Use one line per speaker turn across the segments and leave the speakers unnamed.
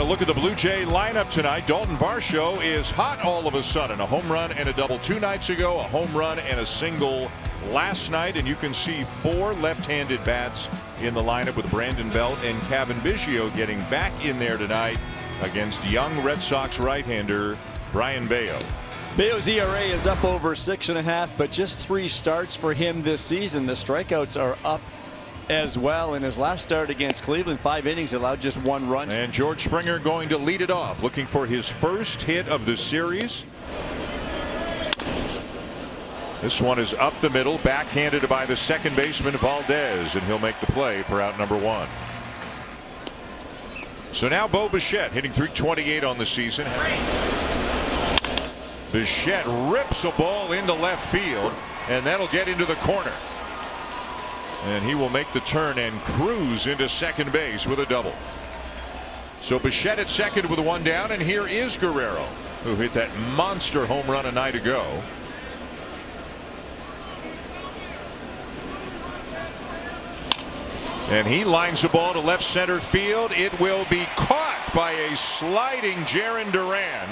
a look at the Blue Jay lineup tonight. Dalton Varsho is hot all of a sudden. A home run and a double 2 nights ago, a home run and a single last night, and you can see 4 left-handed bats in the lineup with Brandon Belt and Cavan Biggio getting back in there tonight against young Red Sox right-hander Brayan Bello.
Bello's ERA is up over 6.5, but just 3 starts for him this season. The strikeouts are up as well. In his last start against Cleveland, 5 innings, allowed just 1 run.
And George Springer going to lead it off, looking for his first hit of the series. This one is up the middle, backhanded by the second baseman Valdez, and he'll make the play for out number 1. So now Bo Bichette hitting .328 on the season. Bichette rips a ball into left field, and that'll get into the corner. And he will make the turn and cruise into second base with a double. So Bichette at second with 1 down, and here is Guerrero, who hit that monster home run a night ago. And he lines the ball to left center field. It will be caught by a sliding Jarren Duran,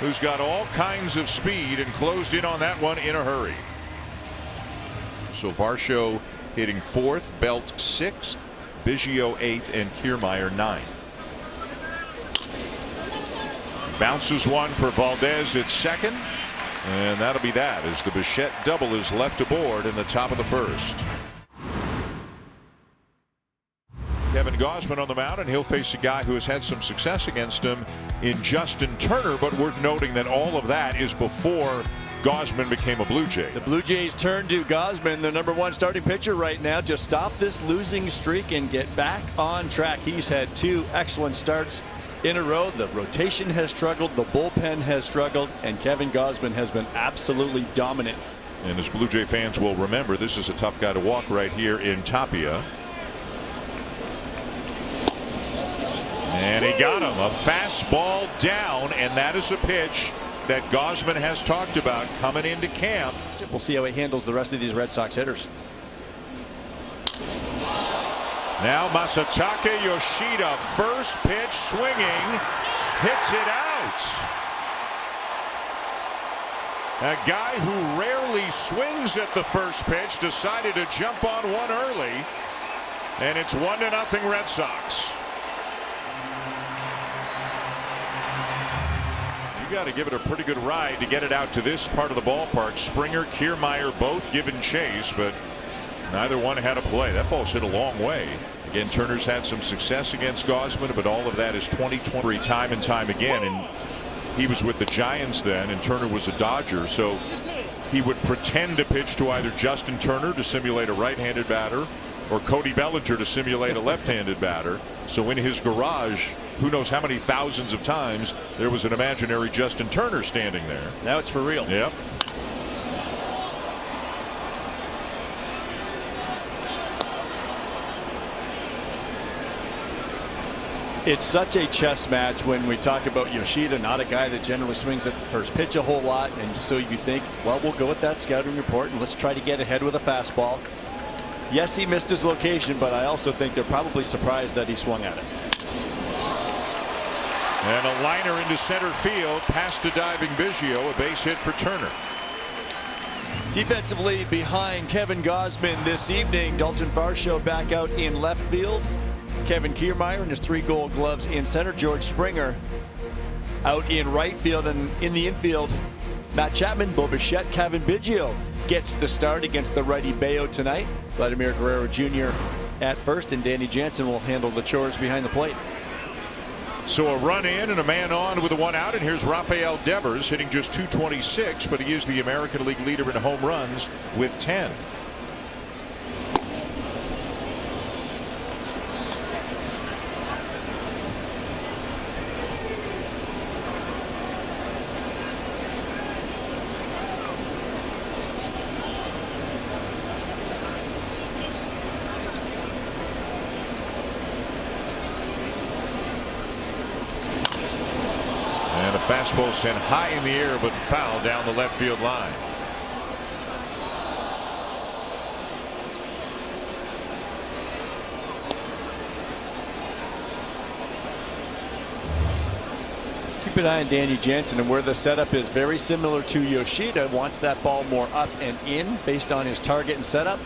who's got all kinds of speed and closed in on that one in a hurry. So Varsho hitting 4th, Belt 6th, Biggio 8th, and Kiermaier 9th. Bounces one for Valdez at second, and that'll be that as the Bichette double is left aboard in the top of the first. Kevin Gausman on the mound, and he'll face a guy who has had some success against him in Justin Turner, but worth noting that all of that is before Gausman became a Blue Jay.
The Blue Jays turn to Gausman, their #1 starting pitcher right now, to stop this losing streak and get back on track. He's had 2 excellent starts in a row. The rotation has struggled, the bullpen has struggled, and Kevin Gausman has been absolutely dominant.
And as Blue Jay fans will remember, this is a tough guy to walk right here in Tapia. And he got him. A fastball down, and that is a pitch that Gausman has talked about coming into camp.
We'll see how he handles the rest of these Red Sox hitters.
Now Masataka Yoshida, first pitch swinging, hits it out. A guy who rarely swings at the first pitch decided to jump on one early, and it's 1-0 Red Sox. Got to give it a pretty good ride to get it out to this part of the ballpark. Springer, Kiermaier both giving chase, but neither one had a play. That ball's hit a long way. Again, Turner's had some success against Gausman, but all of that is 2020 time and time again. And he was with the Giants then, and Turner was a Dodger, so he would pretend to pitch to either Justin Turner to simulate a right-handed batter or Cody Bellinger to simulate a left-handed batter. So in his garage, who knows how many thousands of times there was an imaginary Justin Turner standing there.
Now it's for real.
Yep.
It's such a chess match when we talk about Yoshida, not a guy that generally swings at the first pitch a whole lot, and so you think, well, we'll go with that scouting report and let's try to get ahead with a fastball. Yes, he missed his location, but I also think they're probably surprised that he swung at it.
And a liner into center field past a diving Biggio, a base hit for Turner.
Defensively behind Kevin Gausman this evening, Dalton Varsho back out in left field. Kevin Kiermaier in his 3 Gold Gloves in center. George Springer out in right field, and in the infield, Matt Chapman, Bo Bichette, Cavan Biggio gets the start against the righty Bello tonight. Vladimir Guerrero Jr. at first, and Danny Jansen will handle the chores behind the plate.
So a run in and a man on with a 1 out, and here's Rafael Devers hitting just .226, but he is the American League leader in home runs with 10. And a fastball sent high in the air, but foul down the left field line.
keep an eye on Danny Jansen, and where the setup is very similar to Yoshida. Wants that ball more up and in based on his target and setup.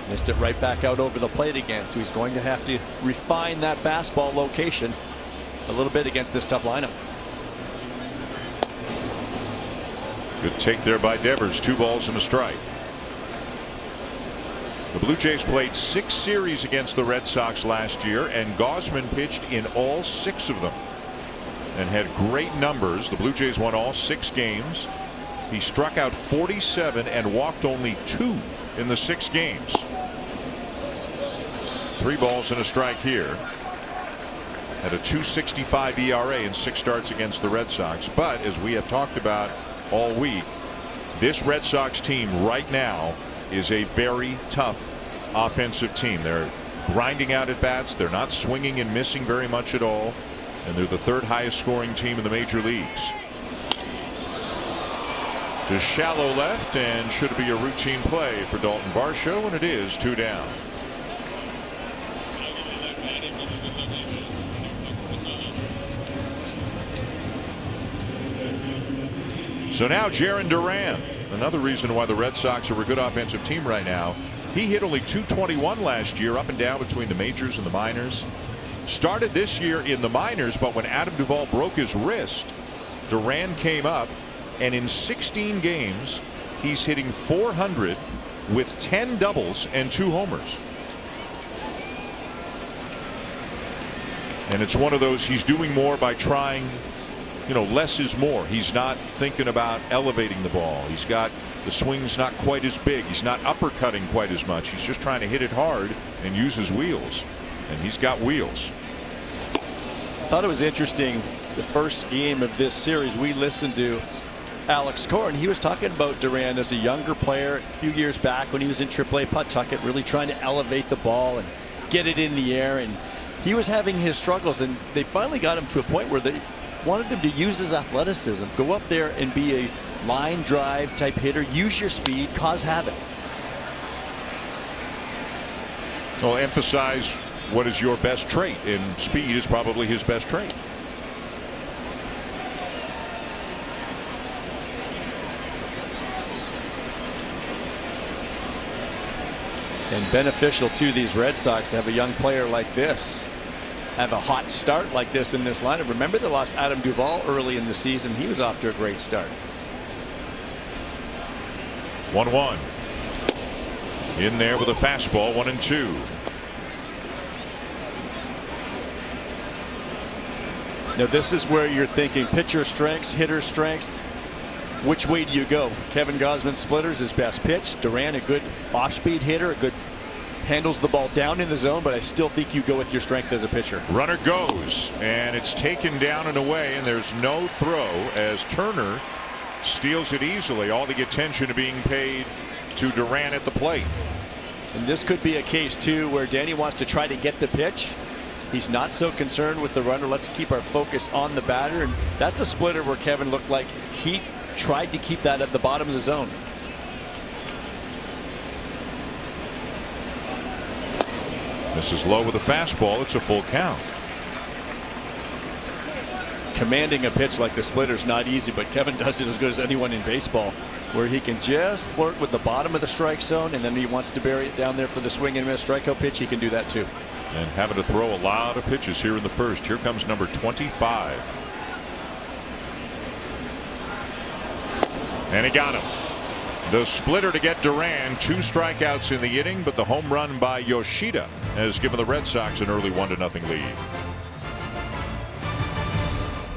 Missed it right back out over the plate again, so he's going to have to refine that fastball location a little bit against this tough lineup.
Good take there by Devers. 2 balls and a strike. The Blue Jays played 6 series against the Red Sox last year, and Gausman pitched in all 6 of them and had great numbers. The Blue Jays won all 6 games. He struck out 47 and walked only 2 in the 6 games. 3 balls and a strike here. Had a 2.65 ERA in 6 starts against the Red Sox. But as we have talked about all week, this Red Sox team right now is a very tough offensive team. They're grinding out at bats. They're not swinging and missing very much at all. And they're the 3rd highest scoring team in the major leagues. To shallow left, and should be a routine play for Dalton Varsho, and it is 2 down. So now Jarren Duran, another reason why the Red Sox are a good offensive team right now. He hit only .221 last year, up and down between the majors and the minors. Started this year in the minors, but when Adam Duvall broke his wrist, Duran came up, and in 16 games he's hitting .400 with 10 doubles and 2 homers. And it's one of those, he's doing more by trying, you know, less is more. He's not thinking about elevating the ball. He's got the swing's not quite as big. He's not uppercutting quite as much. He's just trying to hit it hard and use his wheels. And he's got wheels.
I thought it was interesting, the first game of this series we listened to Alex Cora, and he was talking about Duran as a younger player a few years back when he was in AAA Pawtucket, really trying to elevate the ball and get it in the air, and he was having his struggles, and they finally got him to a point where they wanted him to use his athleticism, go up there and be a line drive type hitter, use your speed, cause havoc.
Well, emphasize what is your best trait, and speed is probably his best trait.
And beneficial to these Red Sox to have a young player like this have a hot start like this in this lineup. Remember, they lost Adam Duvall early in the season. He was off to a great start.
1-1 in there with a fastball. 1-2.
Now this is where you're thinking pitcher strengths, hitter strengths. Which way do you go? Kevin Gausman's splitter's his best pitch. Duran, a good off-speed hitter, a good handles the ball down in the zone, but I still think you go with your strength as a pitcher.
Runner goes, and it's taken down and away, and there's no throw as Turner steals it easily. All the attention being paid to Duran at the plate.
And this could be a case too where Danny wants to try to get the pitch. He's not so concerned with the runner. Let's keep our focus on the batter, and that's a splitter where Kevin looked like he tried to keep that at the bottom of the zone.
This is low with a fastball. It's a full count.
Commanding a pitch like the splitter is not easy, but Kevin does it as good as anyone in baseball, where he can just flirt with the bottom of the strike zone, and then he wants to bury it down there for the swing and miss strikeout pitch. He can do that too.
And having to throw a lot of pitches here in the first. Here comes number 25. And he got him. The splitter to get Duran. 2 strikeouts in the inning, but the home run by Yoshida has given the Red Sox an early 1-0 lead.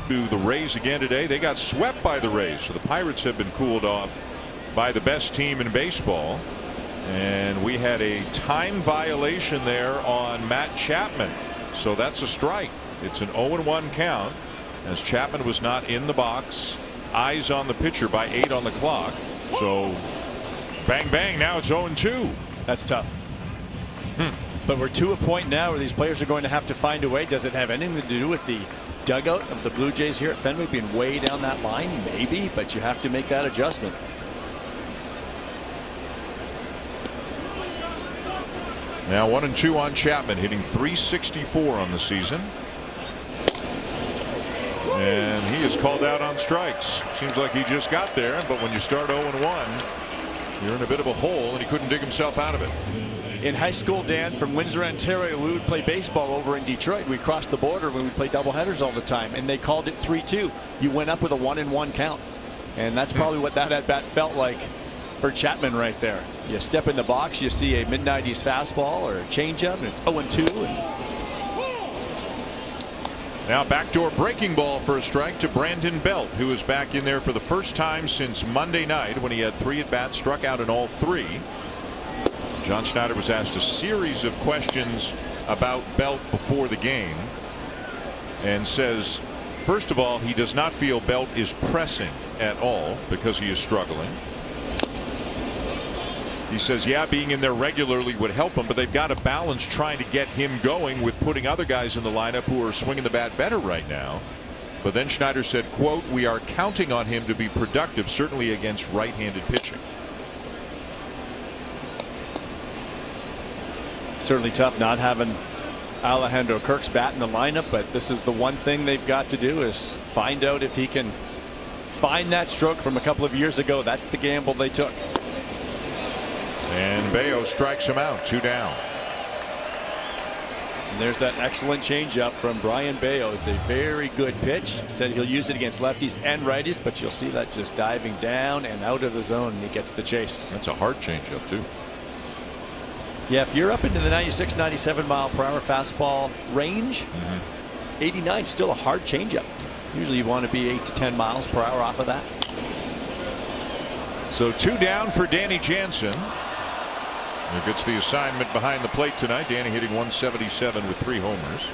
To the Rays again today. They got swept by the Rays, so the Pirates have been cooled off by the best team in baseball. And we had a time violation there on Matt Chapman, so that's a strike. It's an 0-1 count as Chapman was not in the box. Eyes on the pitcher by 8 on the clock. So bang bang, now it's 0-2.
That's tough. But we're to a point now where these players are going to have to find a way. Does it have anything to do with the dugout of the Blue Jays here at Fenway being way down that line? Maybe, but you have to make that adjustment.
Now 1-2 on Chapman, hitting .364 on the season. And he is called out on strikes. Seems like he just got there, but when you start 0-1, you're in a bit of a hole, and he couldn't dig himself out of it.
In high school, Dan, from Windsor, Ontario, we would play baseball over in Detroit. We crossed the border when we played doubleheaders all the time, and they called it 3-2. You went up with a 1-1 count, and that's probably what that at bat felt like for Chapman right there. You step in the box, you see a mid-90s fastball or a changeup, and it's 0-2.
Now backdoor breaking ball for a strike to Brandon Belt, who is back in there for the first time since Monday night when he had 3 at-bats, struck out in all 3. John Schneider was asked a series of questions about Belt before the game and says, first of all, he does not feel Belt is pressing at all because he is struggling. He says, yeah, being in there regularly would help him, but they've got to balance trying to get him going with putting other guys in the lineup who are swinging the bat better right now. But then Schneider said, quote, we are counting on him to be productive, certainly against right-handed pitching.
Certainly tough not having Alejandro Kirk's bat in the lineup, but this is the one thing they've got to do is find out if he can find that stroke from a couple of years ago. That's the gamble they took.
And Bayo strikes him out, 2 down.
And there's that excellent changeup from Brayan Bello. It's a very good pitch. Said he'll use it against lefties and righties, but you'll see that just diving down and out of the zone, and he gets the chase.
That's a hard changeup too.
Yeah, if you're up into the 96, 97 mile per hour fastball range, 89 is still a hard changeup. Usually you want to be 8 to 10 miles per hour off of that.
So 2 down for Danny Jansen. He gets the assignment behind the plate tonight. Danny hitting 177 with 3 homers.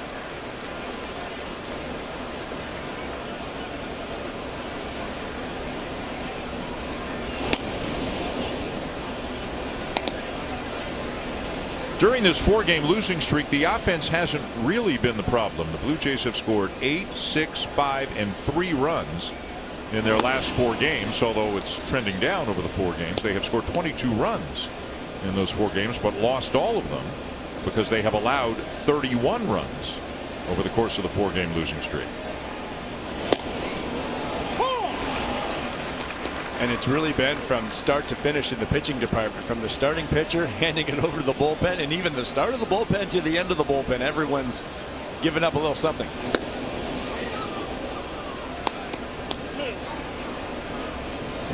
During this 4-game losing streak, the offense hasn't really been the problem. The Blue Jays have scored 8, 6, 5, and 3 runs in their last 4 games. Although it's trending down over the 4 games, they have scored 22 runs in those 4 games, but lost all of them because they have allowed 31 runs over the course of the 4-game losing streak.
And it's really been from start to finish in the pitching department, from the starting pitcher handing it over to the bullpen, and even the start of the bullpen to the end of the bullpen. Everyone's giving up a little something.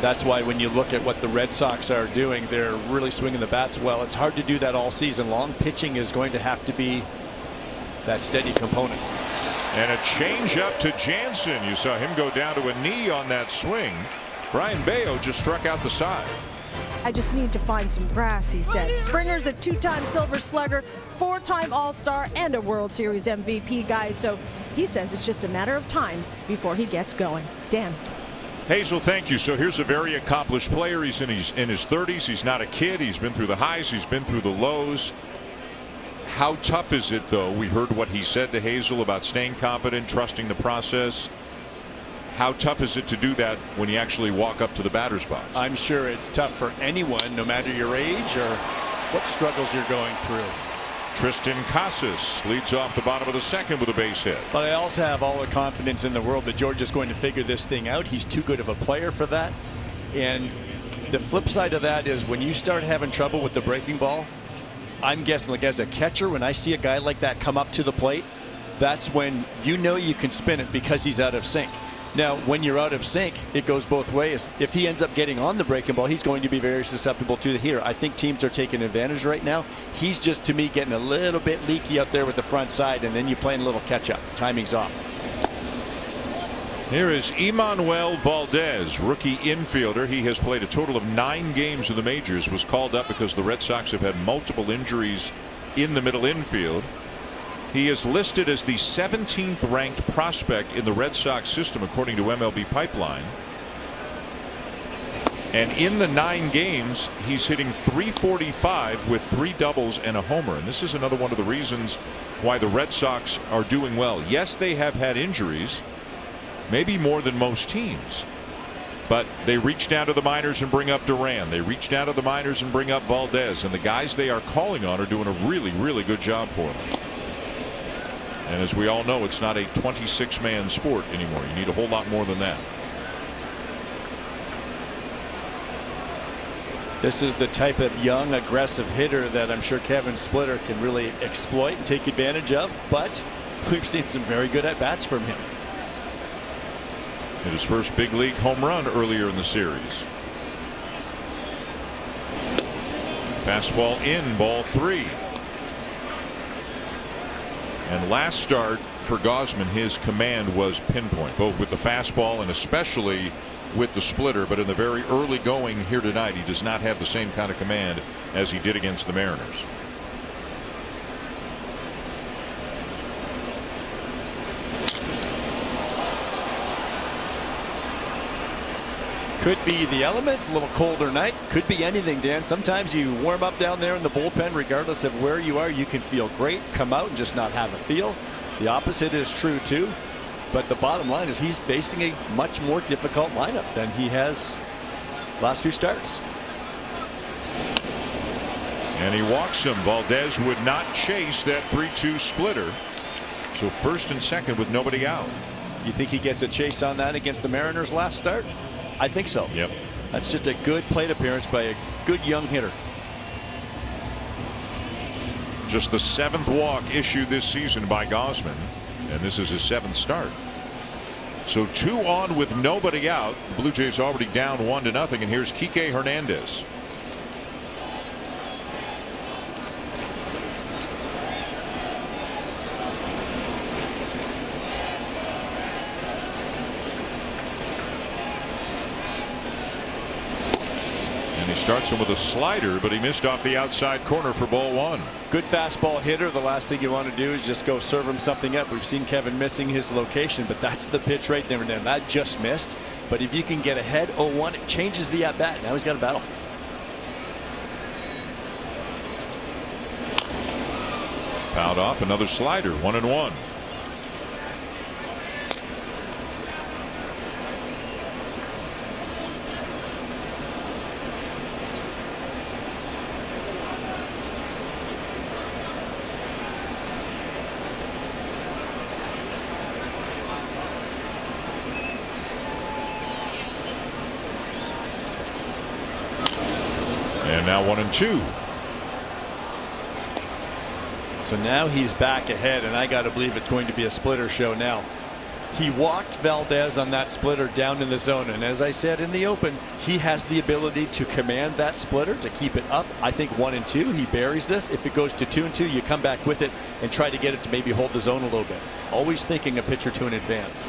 That's why when you look at what the Red Sox are doing, they're really swinging the bats well. It's hard to do that all season long. Pitching is going to have to be that steady component.
And a change up to Jansen. You saw him go down to a knee on that swing. Brayan Bello just struck out the side.
I just need to find some grass, he said. Springer's a 2-time Silver Slugger, 4-time All-Star, and a World Series MVP guy. So he says it's just a matter of time before he gets going. Dan.
Hazel, thank you. So here's a very accomplished player. He's in his 30s. He's not a kid. He's been through the highs. He's been through the lows. How tough is it, though? We heard what he said to Hazel about staying confident, trusting the process. How tough is it to do that when you actually walk up to the batter's box?
I'm sure it's tough for anyone, no matter your age or what struggles you're going through.
Tristan Casas leads off the bottom of the 2nd with a base hit.
But I also have all the confidence in the world that George is going to figure this thing out. He's too good of a player for that. And the flip side of that is when you start having trouble with the breaking ball, I'm guessing, like as a catcher, when I see a guy like that come up to the plate, that's when you know you can spin it because he's out of sync. Now, when you're out of sync, it goes both ways. If he ends up getting on the breaking ball, he's going to be very susceptible to the here. I think teams are taking advantage right now. He's just, to me, getting a little bit leaky out there with the front side, and then you're playing a little catch-up. Timing's off.
Here is Emmanuel Valdez, rookie infielder. He has played a total of 9 games in the majors, was called up because the Red Sox have had multiple injuries in the middle infield. He is listed as the 17th ranked prospect in the Red Sox system according to MLB Pipeline. And in the 9 games, he's hitting .345 with 3 doubles and a homer. And this is another one of the reasons why the Red Sox are doing well. Yes, they have had injuries, maybe more than most teams. But they reach down to the minors and bring up Duran. They reach down to the minors and bring up Valdez. And the guys they are calling on are doing a really, really good job for them. And as we all know, it's not a 26-man sport anymore. You need a whole lot more than that.
This is the type of young, aggressive hitter that I'm sure Kevin Splitter can really exploit and take advantage of. But we've seen some very good at-bats from him.
Hit his first big league home run earlier in the series. Fastball in, ball 3. And last start for Gausman, his command was pinpoint, both with the fastball and especially with the splitter. But in the very early going here tonight, he does not have the same kind of command as he did against the Mariners.
Could be the elements, a little colder night. Could be anything, Dan. Sometimes you warm up down there in the bullpen, regardless of where you are. You can feel great, come out and just not have a feel. The opposite is true too. But the bottom line is he's facing a much more difficult lineup than he has last few starts.
And he walks him. Valdez would not chase that 3-2 splitter. So first and second with nobody out.
You think he gets a chase on that against the Mariners last start? I think so.
Yep.
That's just a good plate appearance by a good young hitter.
Just the 7th walk issued this season by Gausman, and this is his 7th start. So 2 on with nobody out. The Blue Jays already down 1-0, and here's Kike Hernandez. He starts him with a slider, but he missed off the outside corner for ball 1.
Good fastball hitter. The last thing you want to do is just go serve him something up. We've seen Kevin missing his location, but that's the pitch right there. And that just missed. But if you can get ahead 0-1, it changes the at bat. Now he's got a battle.
Fouled off, another slider, 1-1. And now 1-2.
So now he's back ahead, and I got to believe it's going to be a splitter show now. He walked Valdez on that splitter down in the zone, and as I said in the open, he has the ability to command that splitter, to keep it up. I think 1-2, he buries this. If it goes to 2-2, you come back with it and try to get it to maybe hold the zone a little bit. Always thinking a pitch or two in advance.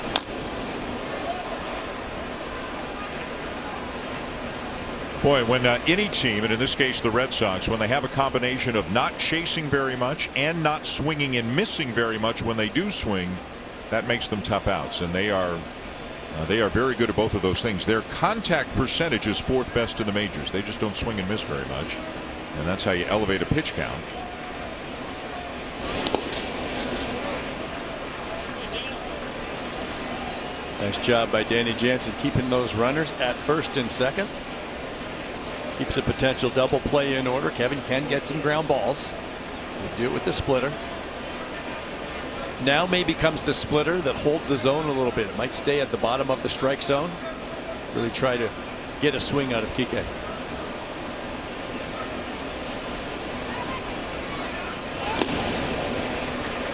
Boy, when any team, and in this case the Red Sox, when they have a combination of not chasing very much and not swinging and missing very much when they do swing, that makes them tough outs, and they are very good at both of those things. Their contact percentage is 4th best in the majors. They just don't swing and miss very much, and that's how you elevate a pitch count.
Nice job by Danny Jansen keeping those runners at first and second. Keeps a potential double play in order. Kevin can get some ground balls. We'll do it with the splitter. Now maybe comes the splitter that holds the zone a little bit. It might stay at the bottom of the strike zone. Really try to get a swing out of Kike.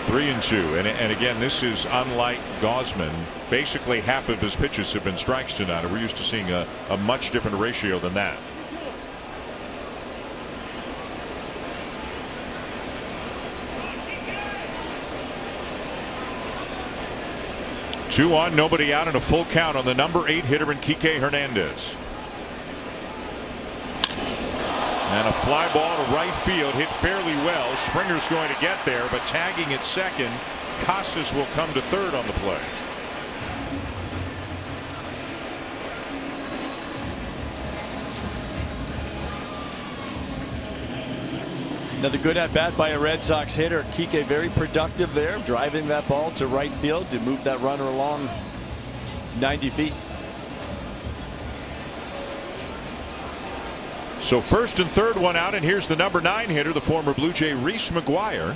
Three and two, and again, this is unlike Gausman. Basically half of his pitches have been strikes tonight. We're used to seeing a much different ratio than that. Two on, nobody out, and a full count on the number 8 hitter in Kike Hernandez. And a fly ball to right field, hit fairly well. Springer's going to get there, but tagging at second, Casas will come to third on the play.
Another good at bat by a Red Sox hitter. Kike very productive there, driving that ball to right field to move that runner along 90 feet.
So first and third one out, and here's the number 9 hitter, the former Blue Jay Reese McGuire.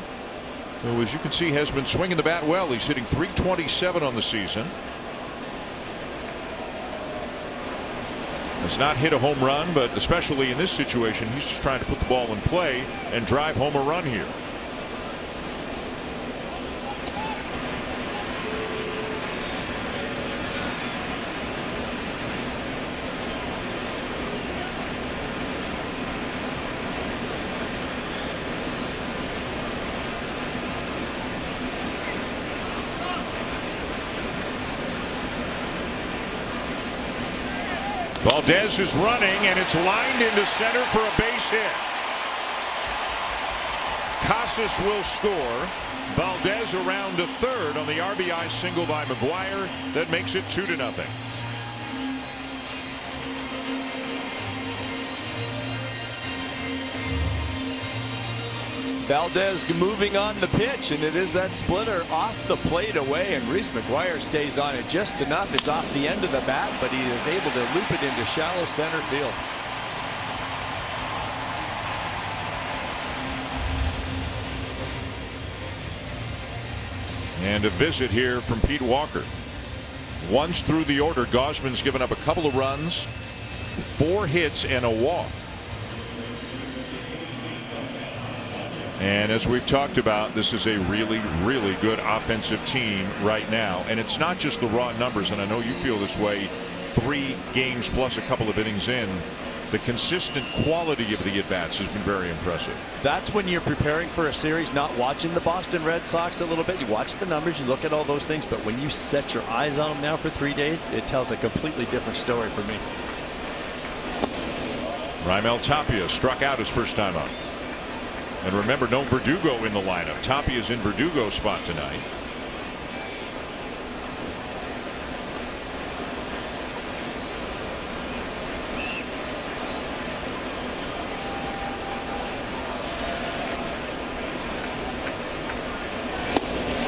So as you can see, has been swinging the bat well. He's hitting .327 on the season. Has not hit a home run, but especially in this situation, he's just trying to put the ball in play and drive home a run here. Valdez is running, and it's lined into center for a base hit. Casas will score. Valdez around to third on the RBI single by McGuire. That makes it 2-0.
Valdez moving on the pitch, and it is that splitter off the plate away, and Reese McGuire stays on it just enough. It's off the end of the bat, but he is able to loop it into shallow center field.
And a visit here from Pete Walker. Once through the order, Gausman's given up a couple of runs, 4 hits and a walk. And as we've talked about, this is a really, really good offensive team right now. And it's not just the raw numbers, and I know you feel this way 3 games plus a couple of innings in. The consistent quality of the at-bats has been very impressive.
That's when you're preparing for a series, not watching the Boston Red Sox a little bit. You watch the numbers, you look at all those things, but when you set your eyes on them now for 3 days, it tells a completely different story for me.
Raimel Tapia struck out his first time up. And remember, no Verdugo in the lineup. Tapia's in Verdugo's spot tonight.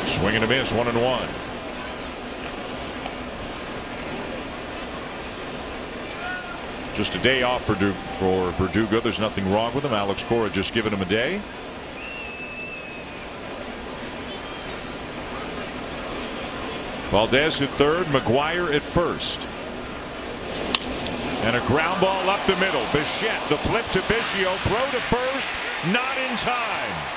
Swing and a miss, 1-1. Just a day off for Verdugo. There's nothing wrong with him. Alex Cora just giving him a day. Valdez at third, McGuire at first. And a ground ball up the middle. Bichette, the flip to Biggio, throw to first, not in time.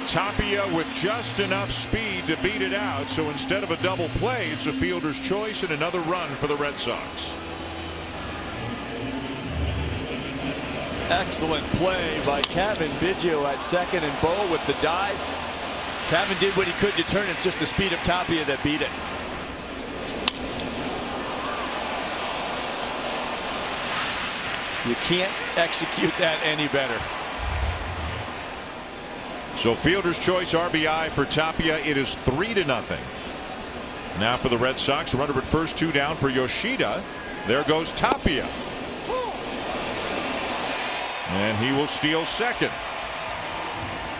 Tapia with just enough speed to beat it out, so instead of a double play, it's a fielder's choice and another run for the Red Sox.
Excellent play by Cavan Biggio at second, and Bo with the dive. Cavan did what he could to turn it. It's just the speed of Tapia that beat it. You can't execute that any better.
So fielder's choice RBI for Tapia. It is 3-0. Now for the Red Sox, runner at first, 2 down for Yoshida. There goes Tapia. And he will steal second.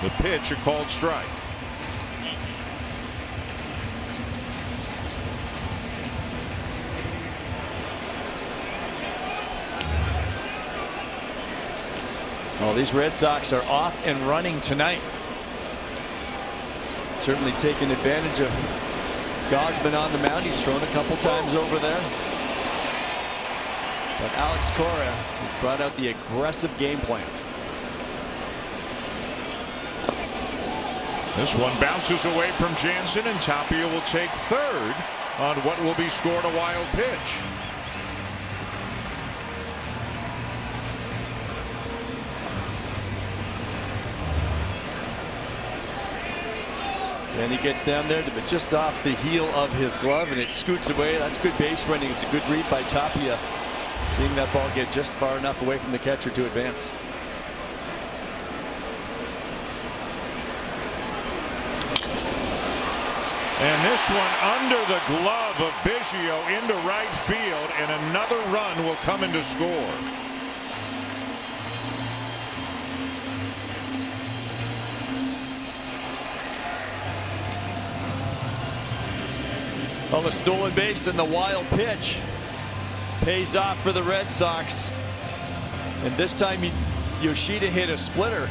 The pitch, a called strike.
Well, these Red Sox are off and running tonight. Certainly taking advantage of Gausman on the mound. He's thrown a couple times over there. But Alex Cora has brought out the aggressive game plan.
This one bounces away from Jansen, and Tapia will take third on what will be scored a wild pitch.
And he gets down there, but just off the heel of his glove, and it scoots away. That's good base running. It's a good read by Tapia, seeing that ball get just far enough away from the catcher to advance.
And this one under the glove of Biggio into right field, and another run will come in to score.
Well, the stolen base and the wild pitch pays off for the Red Sox. And this time Yoshida hit a splitter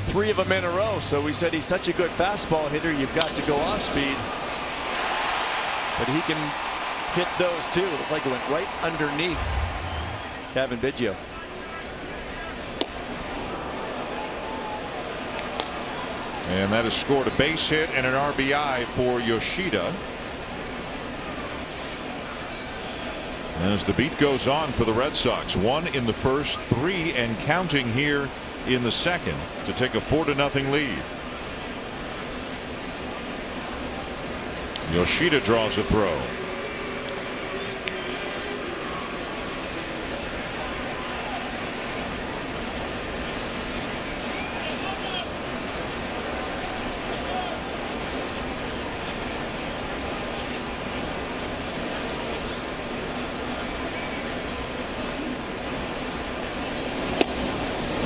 3 of them in a row. So we said he's such a good fastball hitter, you've got to go off speed. But he can hit those too. It looked like it went right underneath Cavan Biggio.
And that has scored a base hit and an RBI for Yoshida. As the beat goes on for the Red Sox, 1 in the first, 3 and counting here in the second to take a 4-0 lead. Yoshida draws a throw.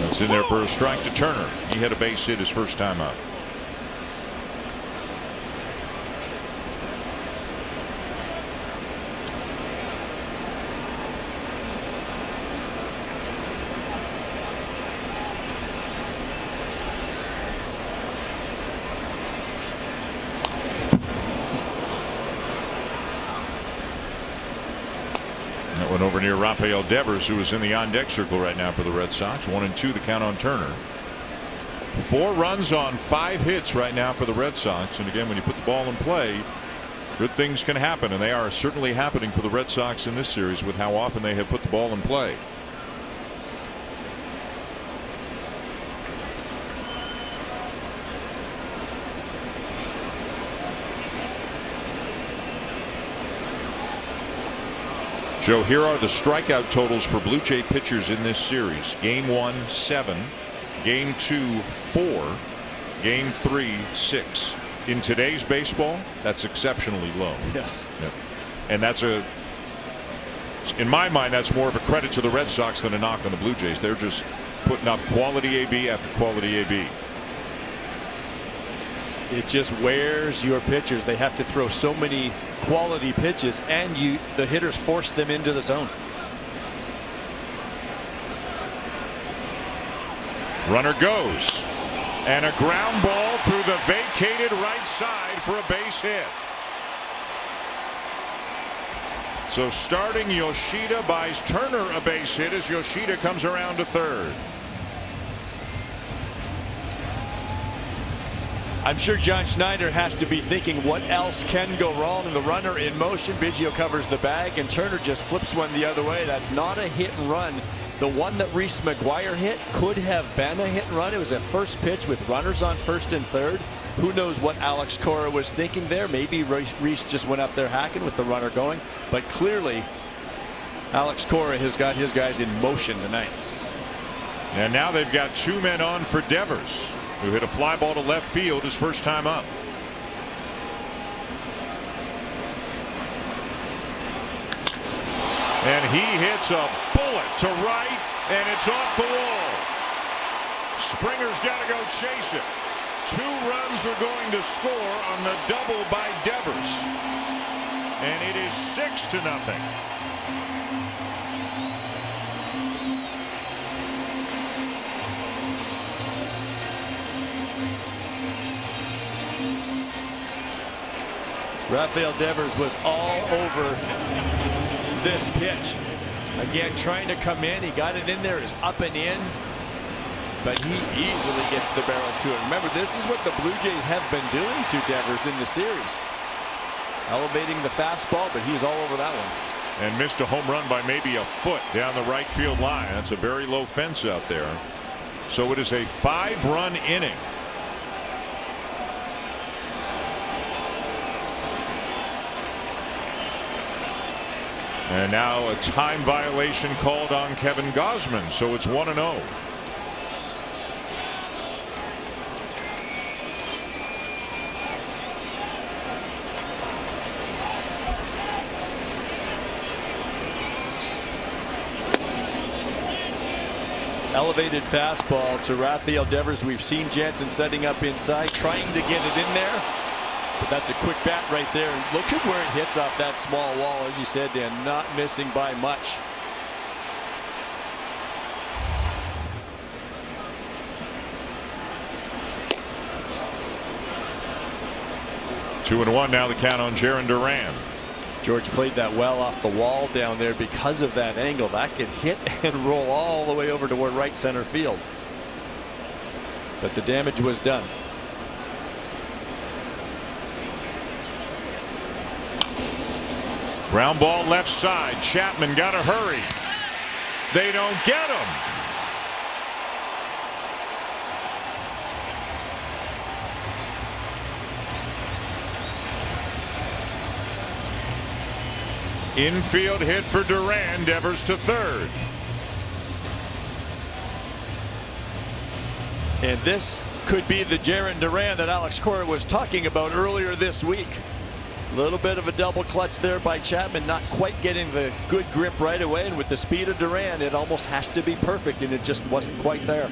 It's in there for a strike to Turner. He had a base hit his first time up. That went over near Rafael Devers, who is in the on-deck circle right now for the Red Sox. 1-2 the count on Turner. 4 runs on 5 hits right now for the Red Sox. And again, when you put the ball in play, good things can happen, and they are certainly happening for the Red Sox in this series with how often they have put the ball in play. Joe, here are the strikeout totals for Blue Jay pitchers in this series. Game 1, 7. Game 2, 4. Game 3, 6. In today's baseball, that's exceptionally low.
Yes.
Yep. And that's in my mind, that's more of a credit to the Red Sox than a knock on the Blue Jays. They're just putting up quality AB after quality AB.
It just wears your pitchers. They have to throw so many quality pitches, and the hitters force them into the zone.
Runner goes, and a ground ball through the vacated right side for a base hit. So starting Yoshida buys Turner a base hit as Yoshida comes around to third.
I'm sure John Schneider has to be thinking, what else can go wrong? And the runner in motion, Biggio covers the bag, and Turner just flips one the other way. That's not a hit and run. The one that Reese McGuire hit could have been a hit and run. It was a first pitch with runners on first and third. Who knows what Alex Cora was thinking there? Maybe Reese just went up there hacking with the runner going. But clearly, Alex Cora has got his guys in motion tonight.
And now they've got 2 men on for Devers, who hit a fly ball to left field his first time up. And he hits a bullet to right, and it's off the wall. Springer's got to go chase it. 2 runs are going to score on the double by Devers. And it is 6-0.
Rafael Devers was all over this pitch. Again, trying to come in. He got it in there, is up and in. But he easily gets the barrel to it. Remember, this is what the Blue Jays have been doing to Devers in the series. Elevating the fastball, but he's all over that one.
And missed a home run by maybe a foot down the right field line. That's a very low fence out there. So it is a 5-run inning. And now a time violation called on Kevin Gausman, so it's 1-0.
Elevated fastball to Rafael Devers. We've seen Jansen setting up inside, trying to get it in there. But that's a quick bat right there. Look at where it hits off that small wall, as you said, Dan, not missing by much.
2-1 now, the count on Jarren Duran.
George played that well off the wall down there because of that angle. That could hit and roll all the way over toward right center field. But the damage was done.
Ground ball left side. Chapman got to hurry. They don't get him. Infield hit for Duran. Devers to third.
And this could be the Jarren Duran that Alex Cora was talking about earlier this week. A little bit of a double clutch there by Chapman, not quite getting the good grip right away, and with the speed of Duran it almost has to be perfect, and it just wasn't quite there.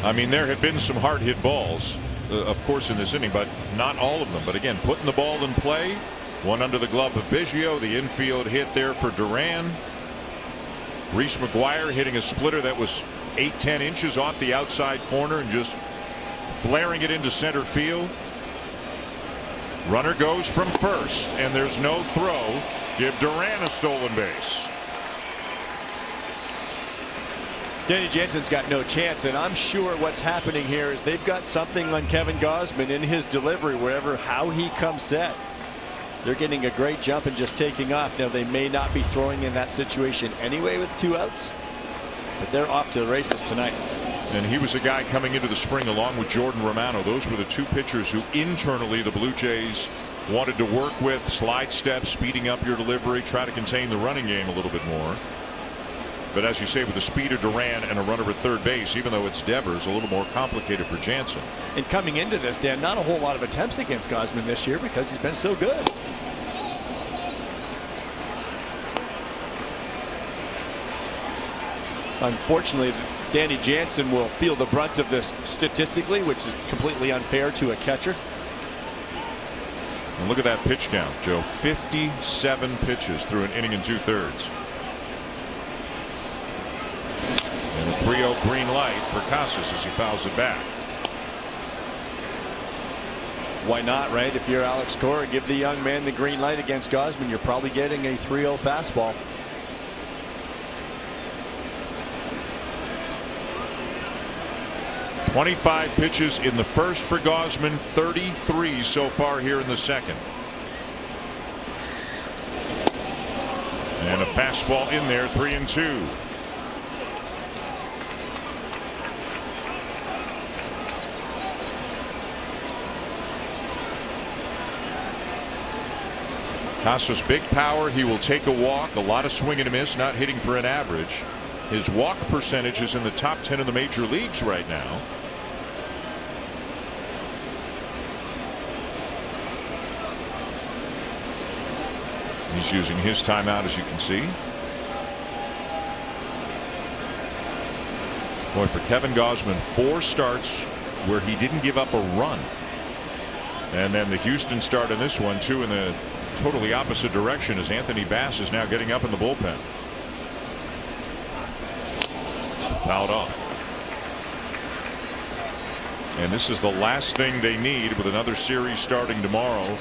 I mean, there have been some hard hit balls, of course, in this inning, but not all of them. But again, putting the ball in play, one under the glove of Biggio, the infield hit there for Duran. Reese McGuire hitting a splitter that was 8-10 inches off the outside corner and just flaring it into center field. Runner goes from first, and there's no throw. Give Duran a stolen base.
Danny Jansen's got no chance, and I'm sure what's happening here is they've got something on Kevin Gausman in his delivery, how he comes set. They're getting a great jump and just taking off. Now, they may not be throwing in that situation anyway with 2 outs, but they're off to the races tonight.
And he was a guy coming into the spring along with Jordan Romano. Those were the 2 pitchers who internally the Blue Jays wanted to work with. Slide step, speeding up your delivery, try to contain the running game a little bit more. But as you say, with the speed of Duran and a runner at third base, even though it's Devers, a little more complicated for Jansen.
And coming into this, Dan, not a whole lot of attempts against Gausman this year because he's been so good. Unfortunately, Danny Jansen will feel the brunt of this statistically, which is completely unfair to a catcher.
And look at that pitch count, Joe. 57 pitches through an inning and 2/3. And a 3-0 green light for Casas as he fouls it back.
Why not, right? If you're Alex Cora, give the young man the green light against Gausman. You're probably getting a 3-0 fastball.
.25 pitches in the first for Gausman, 33 so far here in the second. And a fastball in there, 3-2. Casas big power. He will take a walk. A lot of swing and a miss, not hitting for an average. His walk percentage is in the top 10 of the major leagues right now. He's using his timeout, as you can see. Boy, for Kevin Gausman, 4 starts where he didn't give up a run. And then the Houston start in this one, 2 in the totally opposite direction, as Anthony Bass is now getting up in the bullpen. Fouled off. And this is the last thing they need with another series starting tomorrow.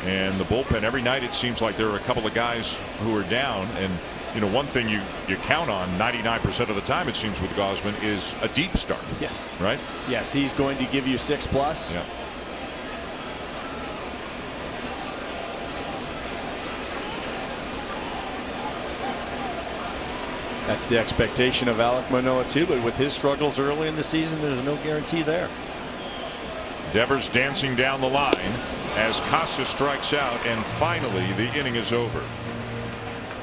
And the bullpen, every night it seems like there are a couple of guys who are down. And you know, one thing you count on 99% of the time, it seems, with Gausman is a deep start.
Yes.
Right?
Yes, he's going to give you 6+.
Yeah.
That's the expectation of Alek Manoah too, but with his struggles early in the season, there's no guarantee there.
Devers dancing down the line as Casas strikes out, and finally the inning is over.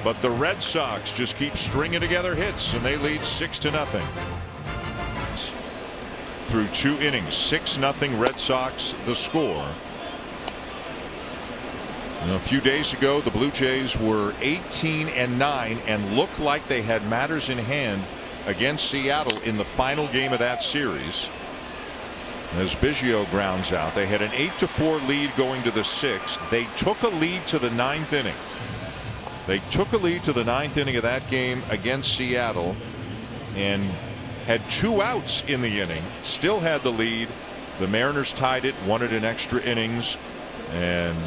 But the Red Sox just keep stringing together hits, and they lead 6-0 through 2 innings. 6-0 Red Sox the score. A few days ago, the Blue Jays were 18-9 and looked like they had matters in hand against Seattle in the final game of that series. As Biggio grounds out, they had an 8-4 lead going to the 6th. They took a lead to the 9th inning. They took a lead to the 9th inning of that game against Seattle, and had 2 outs in the inning, still had the lead. The Mariners tied it, won it in extra innings, and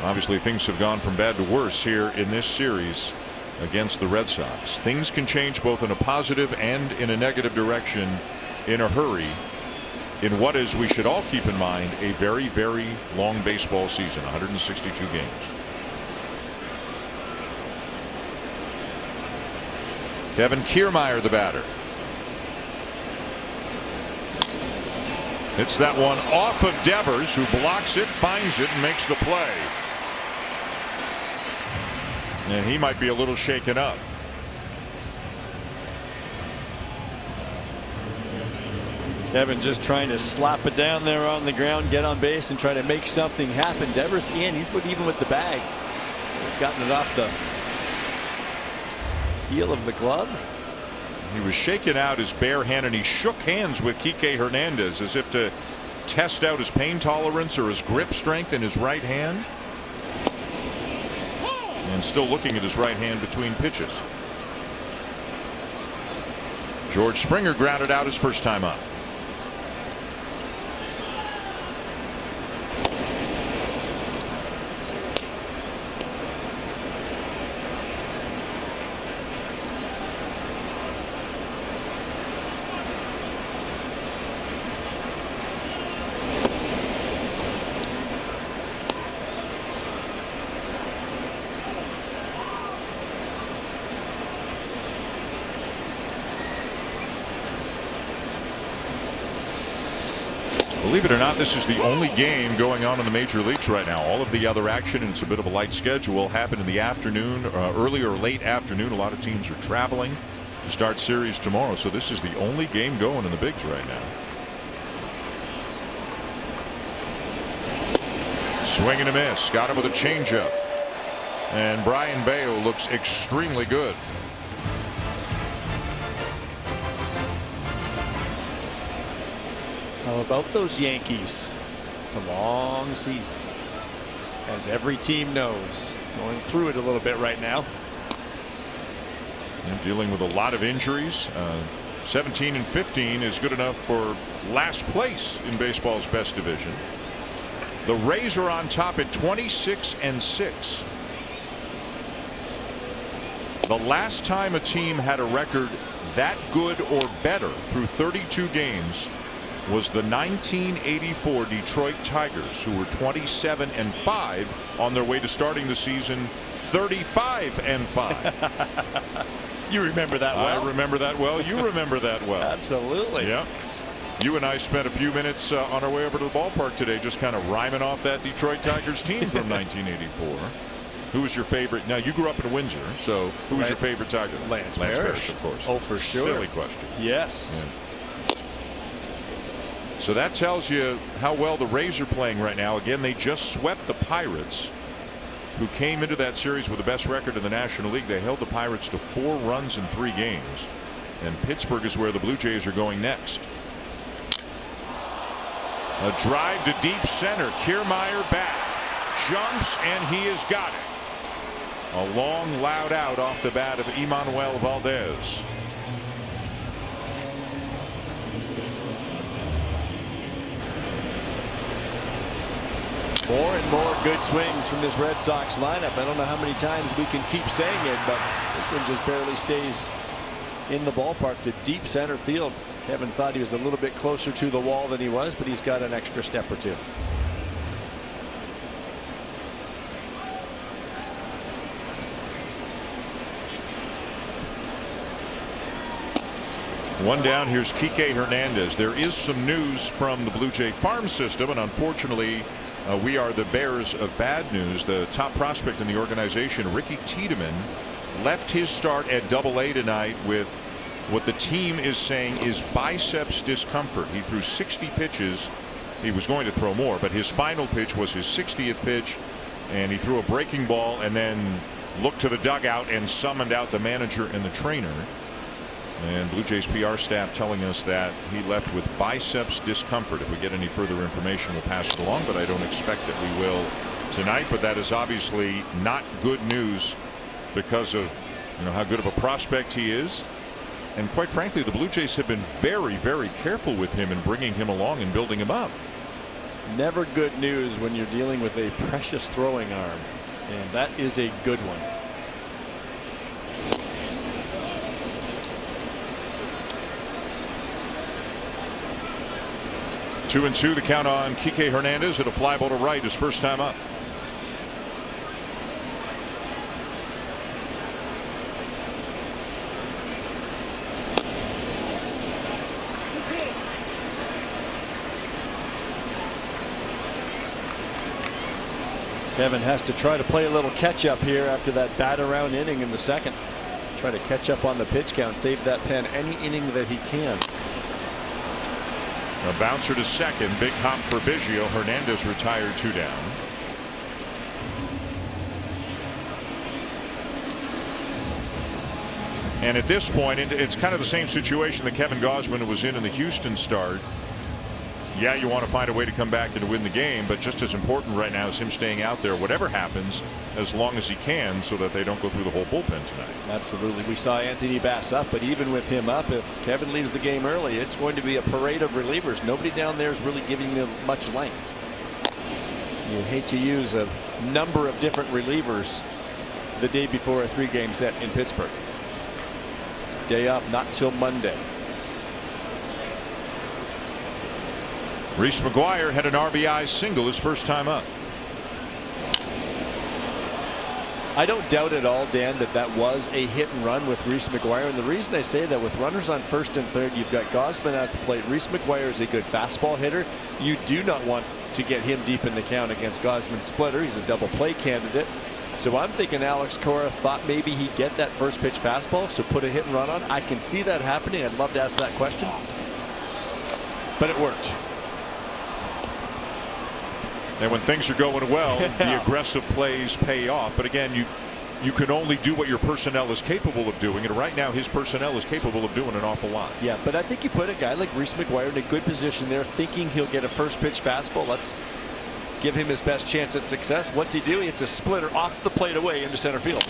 obviously things have gone from bad to worse here in this series against the Red Sox. Things can change both in a positive and in a negative direction in a hurry in what is, we should all keep in mind, a very, very long baseball season, 162 games. Kevin Kiermaier, the batter. Hits that one off of Devers, who blocks it, finds it, and makes the play. And he might be a little shaken up.
Kevin just trying to slap it down there on the ground, get on base, and try to make something happen. Devers in. He's even with the bag. Gotten it off the heel of the glove.
He was shaking out his bare hand, and he shook hands with Kike Hernandez as if to test out his pain tolerance or his grip strength in his right hand. And still looking at his right hand between pitches. George Springer grounded out his first time up. Believe it or not, this is the only game going on in the major leagues right now. All of the other action, and it's a bit of a light schedule, happened in the afternoon, early or late afternoon. A lot of teams are traveling to start series tomorrow, so this is the only game going in the bigs right now. Swing and a miss. Got him with a changeup. And Brian Bayo looks extremely good.
How about those Yankees? It's a long season, as every team knows. Going through it a little bit right now.
And dealing with a lot of injuries. 17-15 is good enough for last place in baseball's best division. The Rays are on top at 26-6. The last time a team had a record that good or better through 32 games was the 1984 Detroit Tigers, who were 27-5 on their way to starting the season 35-5.
You remember that well.
I remember that well. You remember that well.
Absolutely.
Yeah. You and I spent a few minutes on our way over to the ballpark today just kind of rhyming off that Detroit Tigers team from 1984. Who was your favorite? Now, you grew up in Windsor, so who was your favorite Tiger?
Lance Parrish,
of course.
Oh, for sure.
Silly question.
Yes.
Yeah. So that tells you how well the Rays are playing right now. Again, they just swept the Pirates, who came into that series with the best record in the National League. They held the Pirates to 4 runs in 3 games. And Pittsburgh is where the Blue Jays are going next. A drive to deep center. Kiermaier back. Jumps, and he has got it. A long, loud out off the bat of Emmanuel Valdez.
More and more good swings from this Red Sox lineup. I don't know how many times we can keep saying it, but this one just barely stays in the ballpark to deep center field. Kevin thought he was a little bit closer to the wall than he was, but he's got an extra step or two.
One down. Here's Kike Hernandez. There is some news from the Blue Jay farm system, and unfortunately we are the bearers of bad news. The top prospect in the organization, Ricky Tiedemann, left his start at Double-A tonight with what the team is saying is biceps discomfort. He threw 60 pitches. He was going to throw more, but his final pitch was his 60th pitch, and he threw a breaking ball and then looked to the dugout and summoned out the manager and the trainer. And Blue Jays PR staff telling us that he left with biceps discomfort. If we get any further information, we'll pass it along, but I don't expect that we will tonight. But that is obviously not good news because of how good of a prospect he is. And quite frankly, the Blue Jays have been very, very careful with him and bringing him along and building him up.
Never good news when you're dealing with a precious throwing arm, and that is a good one.
Two and two, the count on Kike Hernandez at a fly ball to right, his first time up.
Kevin has to try to play a little catch up here after that bat around inning in the second. Try to catch up on the pitch count, save that pen any inning that he can.
A bouncer to second, big hop for Biggio. Hernandez retired, 2 down. And at this point, it's kind of the same situation that Kevin Gausman was in the Houston start. Yeah, you want to find a way to come back and to win the game, but just as important right now is him staying out there, whatever happens, as long as he can, so that they don't go through the whole bullpen tonight.
Absolutely. We saw Anthony Bass up, but even with him up, if Kevin leaves the game early, it's going to be a parade of relievers. Nobody down there is really giving them much length. You hate to use a number of different relievers the day before a 3-game set in Pittsburgh. Day off not till Monday.
Reese McGuire had an RBI single his first time up.
I don't doubt at all, Dan, that was a hit and run with Reese McGuire. And the reason I say that, with runners on first and third, you've got Gausman at the plate. Reese McGuire is a good fastball hitter. You do not want to get him deep in the count against Gausman's splitter. He's a double play candidate. So I'm thinking Alex Cora thought maybe he'd get that first pitch fastball, so put a hit and run on. I can see that happening. I'd love to ask that question, but it worked.
And when things are going well, the aggressive plays pay off. But again, you can only do what your personnel is capable of doing. And right now, his personnel is capable of doing an awful lot.
Yeah, but I think you put a guy like Reese McGuire in a good position there, thinking he'll get a first pitch fastball. Let's give him his best chance at success. What's he do? He hits a splitter off the plate away into center field.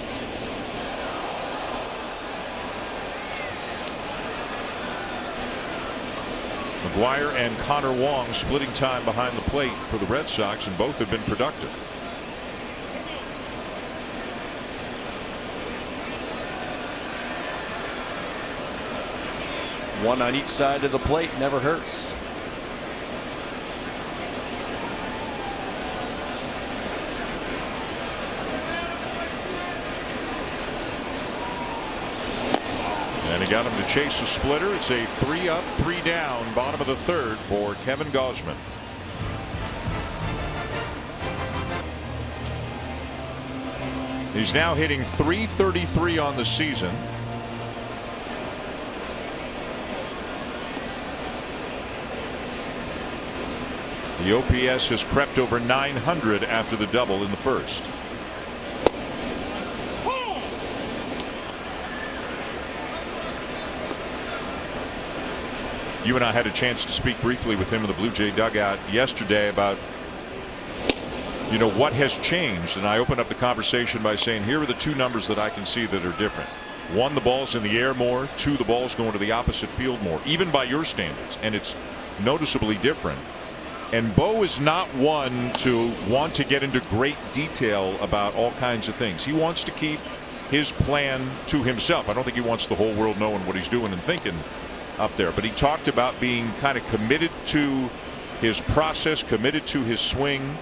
McGuire and Connor Wong splitting time behind the plate for the Red Sox, and both have been productive.
One on each side of the plate never hurts.
And he got him to chase a splitter. It's a 3 up, 3 down, bottom of the third for Kevin Gausman. He's now hitting .333 on the season. The OPS has crept over 900 after the double in the first. You and I had a chance to speak briefly with him in the Blue Jay dugout yesterday about, you know, what has changed. And I opened up the conversation by saying, here are the 2 numbers that I can see that are different. 1, the ball's in the air more. 2, the ball's going to the opposite field more, even by your standards. And it's noticeably different. And Bo is not one to want to get into great detail about all kinds of things. He wants to keep his plan to himself. I don't think he wants the whole world knowing what he's doing and thinking up there, but he talked about being kind of committed to his process, committed to his swing.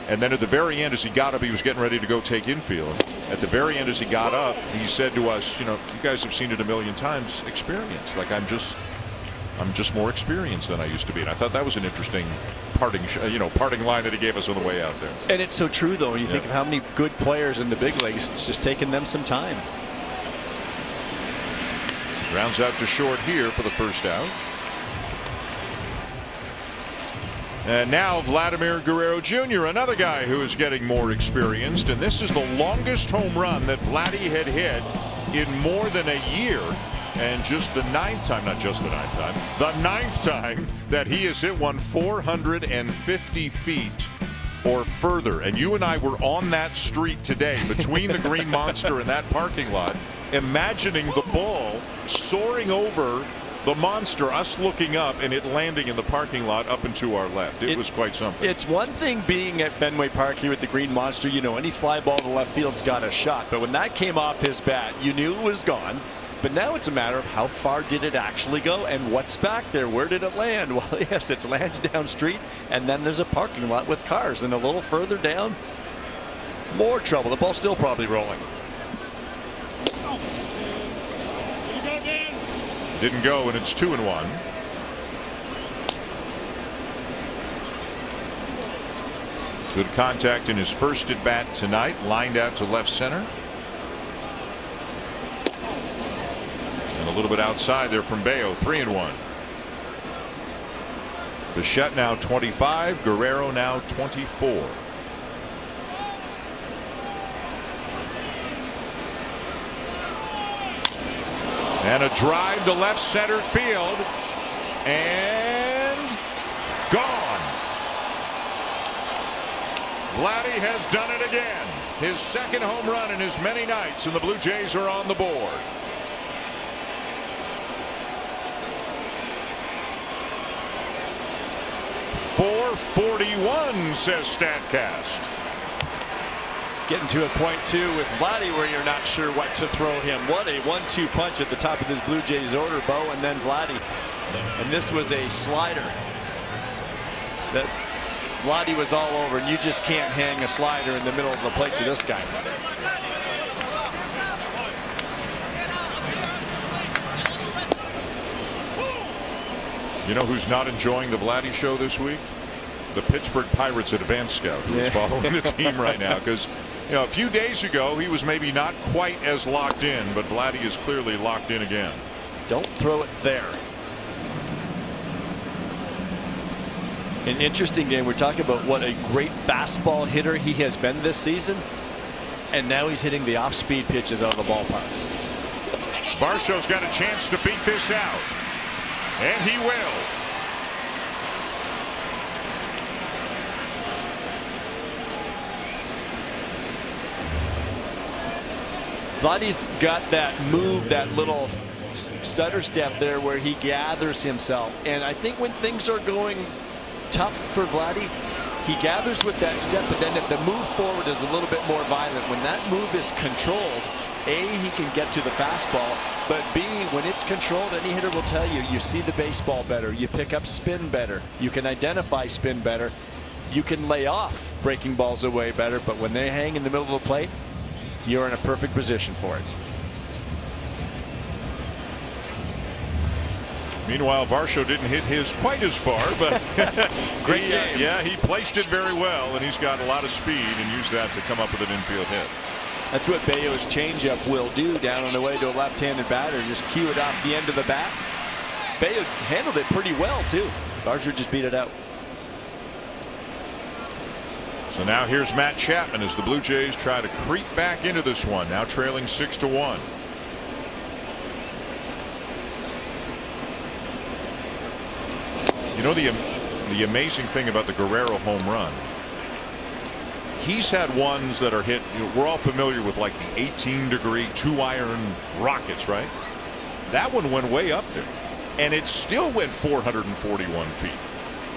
And then at the very end, as he got up, he was getting ready to go take infield. At the very end, as he got up, he said to us, you know, you guys have seen it a million times. Experience. Like, I'm just more experienced than I used to be. And I thought that was an interesting parting line that he gave us on the way out there.
And it's so true, though, when you think of how many good players in the big leagues. It's just taking them some time.
Rounds out to short here for the first out. And now Vladimir Guerrero Jr., another guy who is getting more experienced. And this is the longest home run that Vladdy had hit in more than a year. And just the 9th time, not just the 9th time, the 9th time that he has hit one 450 feet or further. And you and I were on that street today between the Green Monster and that parking lot. imagining the ball soaring over the monster, us looking up, and it landing in the parking lot up and to our left. It was quite something.
It's one thing being at Fenway Park here with the Green Monster. You know, any fly ball to left field's got a shot. But when that came off his bat, you knew it was gone. But now it's a matter of how far did it actually go and what's back there? Where did it land? Well, yes, it's Lansdowne Street, and then there's a parking lot with cars. And a little further down, more trouble. The ball's still probably rolling.
Didn't go, and it's 2-1. Good contact in his first at bat tonight. Lined out to left center. And a little bit outside there from Bello. 3-1. Bichette now 25. Guerrero now 24. And a drive to left center field. And gone. Vladdy has done it again. His second home run in as many nights, and the Blue Jays are on the board. .441 says StatCast.
Getting to a point too with Vladdy where you're not sure what to throw him. What a 1-2 punch at the top of this Blue Jays order, Bo, and then Vladdy. And this was a slider that Vladdy was all over, and you just can't hang a slider in the middle of the plate to this guy.
You know who's not enjoying the Vladdy show this week? The Pittsburgh Pirates advanced scout, who's following the team right now, because you know, a few days ago he was maybe not quite as locked in, but Vladdy is clearly locked in again.
Don't throw it there. An interesting game. We're talking about what a great fastball hitter he has been this season, and now he's hitting the off-speed pitches out of the ballpark.
Varsho's got a chance to beat this out, and he will.
Vladdy's got that move, that little stutter step there where he gathers himself. And I think when things are going tough for Vladdy, he gathers with that step, but then the move forward is a little bit more violent. When that move is controlled, A, he can get to the fastball, but B, when it's controlled, any hitter will tell you, you see the baseball better, you pick up spin better, you can identify spin better, you can lay off breaking balls away better, but when they hang in the middle of the plate, you're in a perfect position for it.
Meanwhile, Varsho didn't hit his quite as far, but
great game.
Yeah, he placed it very well, and he's got a lot of speed and used that to come up with an infield hit.
That's what Bello's changeup will do down on the way to a left-handed batter. Just cue it off the end of the bat. Bello handled it pretty well, too. Varsho just beat it out.
So now here's Matt Chapman as the Blue Jays try to creep back into this one, now trailing 6-1. You know, the amazing thing about the Guerrero home run, he's had ones that are hit, you know, we're all familiar with, like the 18-degree 2-iron rockets, right? That one went way up there, and it still went 441 feet.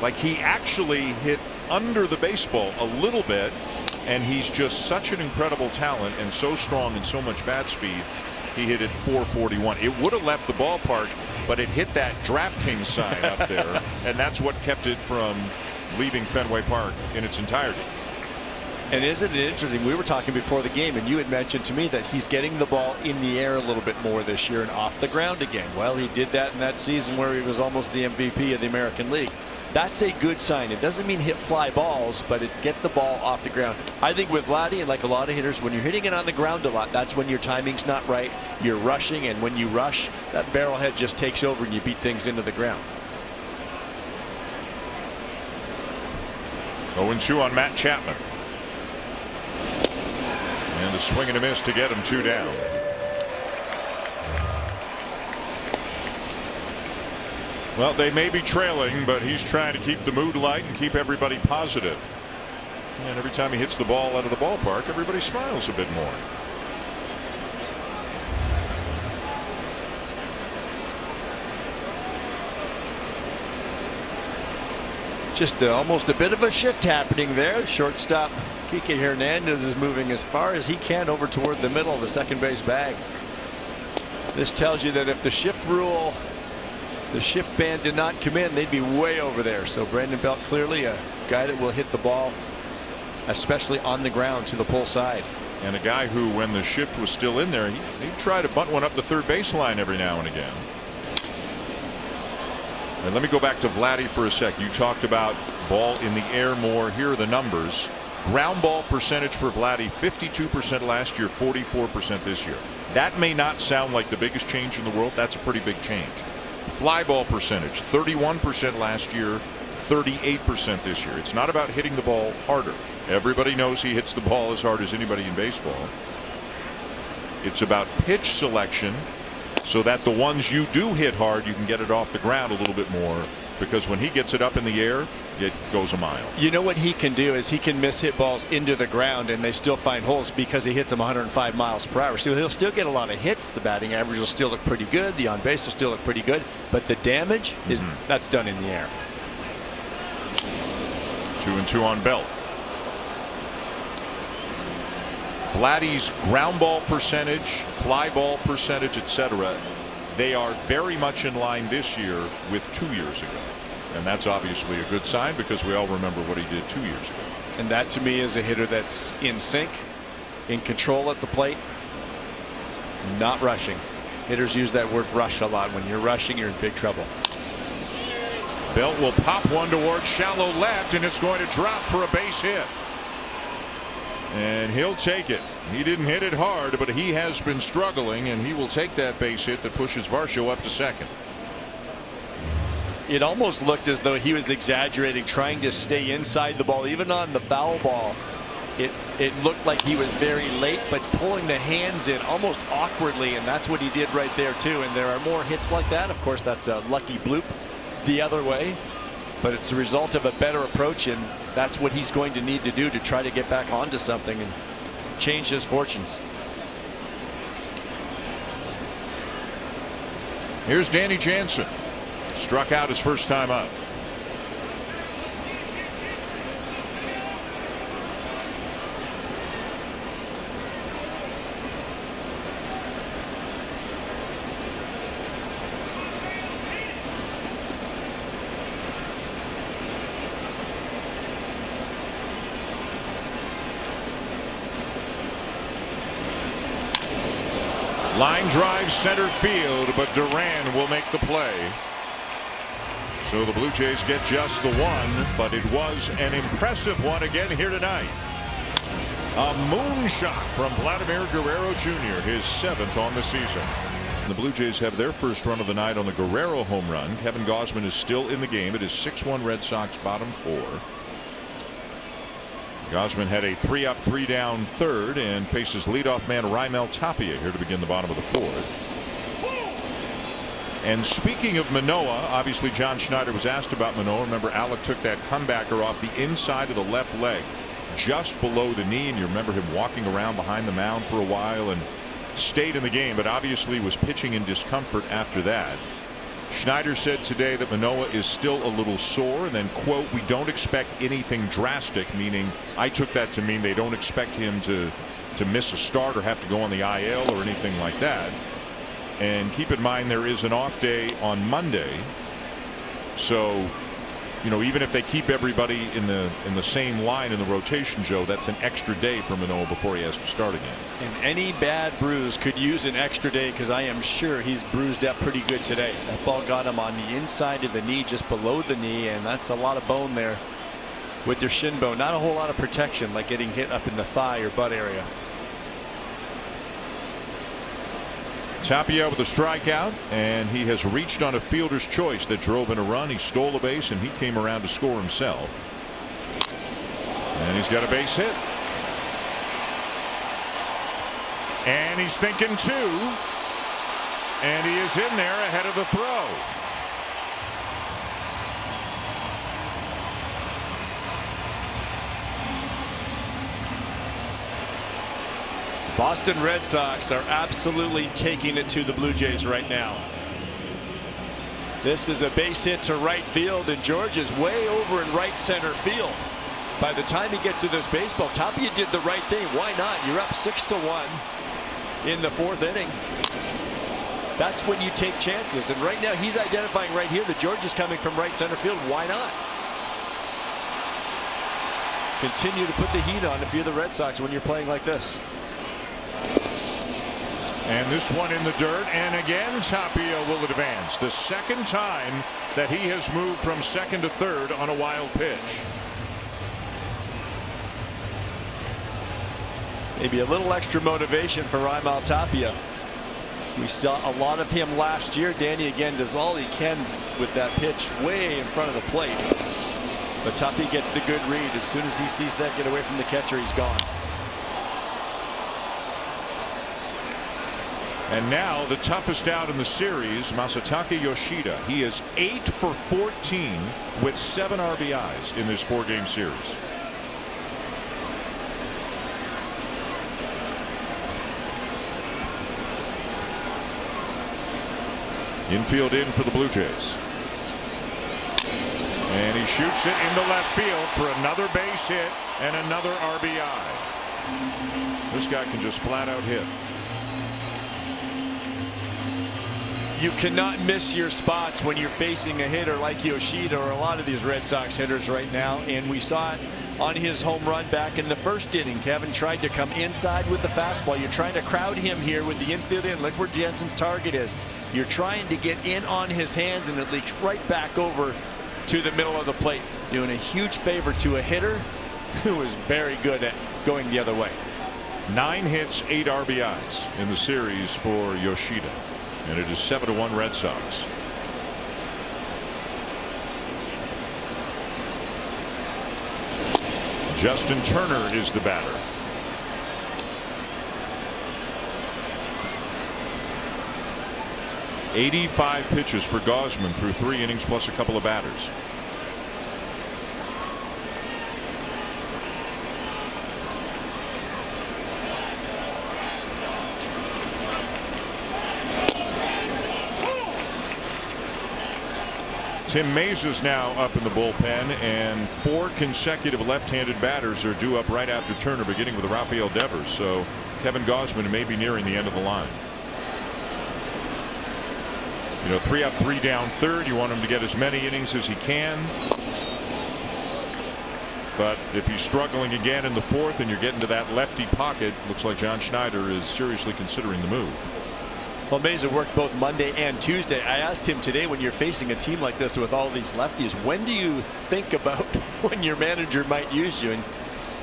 Like, he actually hit under the baseball a little bit, and he's just such an incredible talent and so strong and so much bat speed. He hit it 441. It would have left the ballpark, but it hit that DraftKings sign up there, and that's what kept it from leaving Fenway Park in its entirety.
And isn't it interesting? We were talking before the game, and you had mentioned to me that he's getting the ball in the air a little bit more this year and off the ground again. Well, he did that in that season where he was almost the MVP of the American League. That's a good sign. It doesn't mean hit fly balls, but it's get the ball off the ground. I think with Vladdy, and like a lot of hitters, when you're hitting it on the ground a lot, that's when your timing's not right. You're rushing, and when you rush, that barrel head just takes over and you beat things into the ground.
0-2 on Matt Chapman. And the swing and a miss to get him 2 down. Well, they may be trailing, but he's trying to keep the mood light and keep everybody positive. And every time he hits the ball out of the ballpark, everybody smiles a bit more.
Just almost a bit of a shift happening there. Shortstop Kike Hernandez is moving as far as he can over toward the middle of the second base bag. This tells you that if the shift rule, the shift band did not come in, they'd be way over there. So Brandon Belt clearly a guy that will hit the ball, especially on the ground, to the pull side.
And a guy who, when the shift was still in there, he'd try to bunt one up the third baseline every now and again. And let me go back to Vladdy for a sec. You talked about ball in the air more. Here are the numbers. Ground ball percentage for Vladdy, 52% last year, 44% this year. That may not sound like the biggest change in the world. That's a pretty big change. Fly ball percentage, 31% last year, 38% this year. It's not about hitting the ball harder. Everybody knows he hits the ball as hard as anybody in baseball. It's about pitch selection, so that the ones you do hit hard, you can get it off the ground a little bit more, because when he gets it up in the air, it goes a mile.
You know what he can do is he can miss hit balls into the ground and they still find holes because he hits them 105 miles per hour. So he'll still get a lot of hits. The batting average will still look pretty good. The on base will still look pretty good. But the damage is that's done in the air.
2-2 on Belt. Vladdy's ground ball percentage, fly ball percentage, etc. They are very much in line this year with 2 years ago. And that's obviously a good sign, because we all remember what he did 2 years ago.
And that, to me, is a hitter that's in sync, in control at the plate, not rushing. Hitters use that word rush a lot. When you're rushing, you're in big trouble.
Belt will pop one towards shallow left, and it's going to drop for a base hit. And he'll take it. He didn't hit it hard, but he has been struggling, and he will take that base hit that pushes Varsho up to second.
It almost looked as though he was exaggerating, trying to stay inside the ball. Even on the foul ball, it looked like he was very late, but pulling the hands in almost awkwardly, and that's what he did right there too. And there are more hits like that. Of course, that's a lucky bloop the other way, but it's a result of a better approach, and that's what he's going to need to do to try to get back onto something and change his fortunes.
Here's Danny Jansen. Struck out his first time up. Line drive center field, but Duran will make the play. So the Blue Jays get just the one, but it was an impressive one again here tonight. A moonshot from Vladimir Guerrero Jr., his 7th on the season. The Blue Jays have their first run of the night on the Guerrero home run. Kevin Gausman is still in the game. It is 6-1 Red Sox, bottom 4. Gausman had a 3-up, 3-down third and faces leadoff man Raimel Tapia here to begin the bottom of the 4th. And speaking of Manoah, obviously John Schneider was asked about Manoah. Remember, Alec took that comebacker off the inside of the left leg, just below the knee, and you remember him walking around behind the mound for a while and stayed in the game, but obviously was pitching in discomfort after that. Schneider said today that Manoah is still a little sore, and then, quote, "We don't expect anything drastic," meaning I took that to mean they don't expect him to miss a start or have to go on the IL or anything like that. And keep in mind, there is an off day on Monday, so you know, even if they keep everybody in the same line in the rotation, Joe, that's an extra day for Manoah before he has to start again.
And any bad bruise could use an extra day, because I am sure he's bruised up pretty good today. That ball got him on the inside of the knee, just below the knee, and that's a lot of bone there with your shin bone. Not a whole lot of protection like getting hit up in the thigh or butt area.
Tapia with a strikeout, and he has reached on a fielder's choice that drove in a run. He stole a base, and he came around to score himself. And he's got a base hit. And he's thinking 2. And he is in there ahead of the throw.
Boston Red Sox are absolutely taking it to the Blue Jays right now. This is a base hit to right field, and George is way over in right center field. By the time he gets to this baseball, Tapia did the right thing. Why not? You're up 6-1 in the 4th inning. That's when you take chances, and right now he's identifying right here that George is coming from right center field. Why not? Continue to put the heat on if you're the Red Sox when you're playing like this.
And this one in the dirt, and again Tapia will advance. The second time that he has moved from second to third on a wild pitch.
Maybe a little extra motivation for Raimel Tapia. We saw a lot of him last year. Danny again does all he can with that pitch way in front of the plate. But Tapia gets the good read. As soon as he sees that get away from the catcher, he's gone.
And now the toughest out in the series, Masataka Yoshida. He is 8 for 14 with 7 RBIs in this 4-game series. Infield in for the Blue Jays. And he shoots it into left field for another base hit and another RBI. This guy can just flat out hit.
You cannot miss your spots when you're facing a hitter like Yoshida or a lot of these Red Sox hitters right now. And we saw it on his home run back in the 1st inning. Kevin tried to come inside with the fastball. You're trying to crowd him here with the infield in. Look where Jensen's target is. You're trying to get in on his hands, and it leaks right back over to the middle of the plate, doing a huge favor to a hitter who is very good at going the other way.
9 hits, 8 RBIs in the series for Yoshida. And it is 7-1 Red Sox. Justin Turner is the batter. .85 pitches for Gausman through 3 innings plus a couple of batters. Tim Mayza's now up in the bullpen, and 4 consecutive left-handed batters are due up right after Turner, beginning with Rafael Devers. So Kevin Gausman may be nearing the end of the line. You know, 3 up, 3 down, third. You want him to get as many innings as he can. But if he's struggling again in the 4th and you're getting to that lefty pocket, looks like John Schneider is seriously considering the move.
Well, Mayza worked both Monday and Tuesday. I asked him today, when you're facing a team like this with all these lefties, when do you think about when your manager might use you? And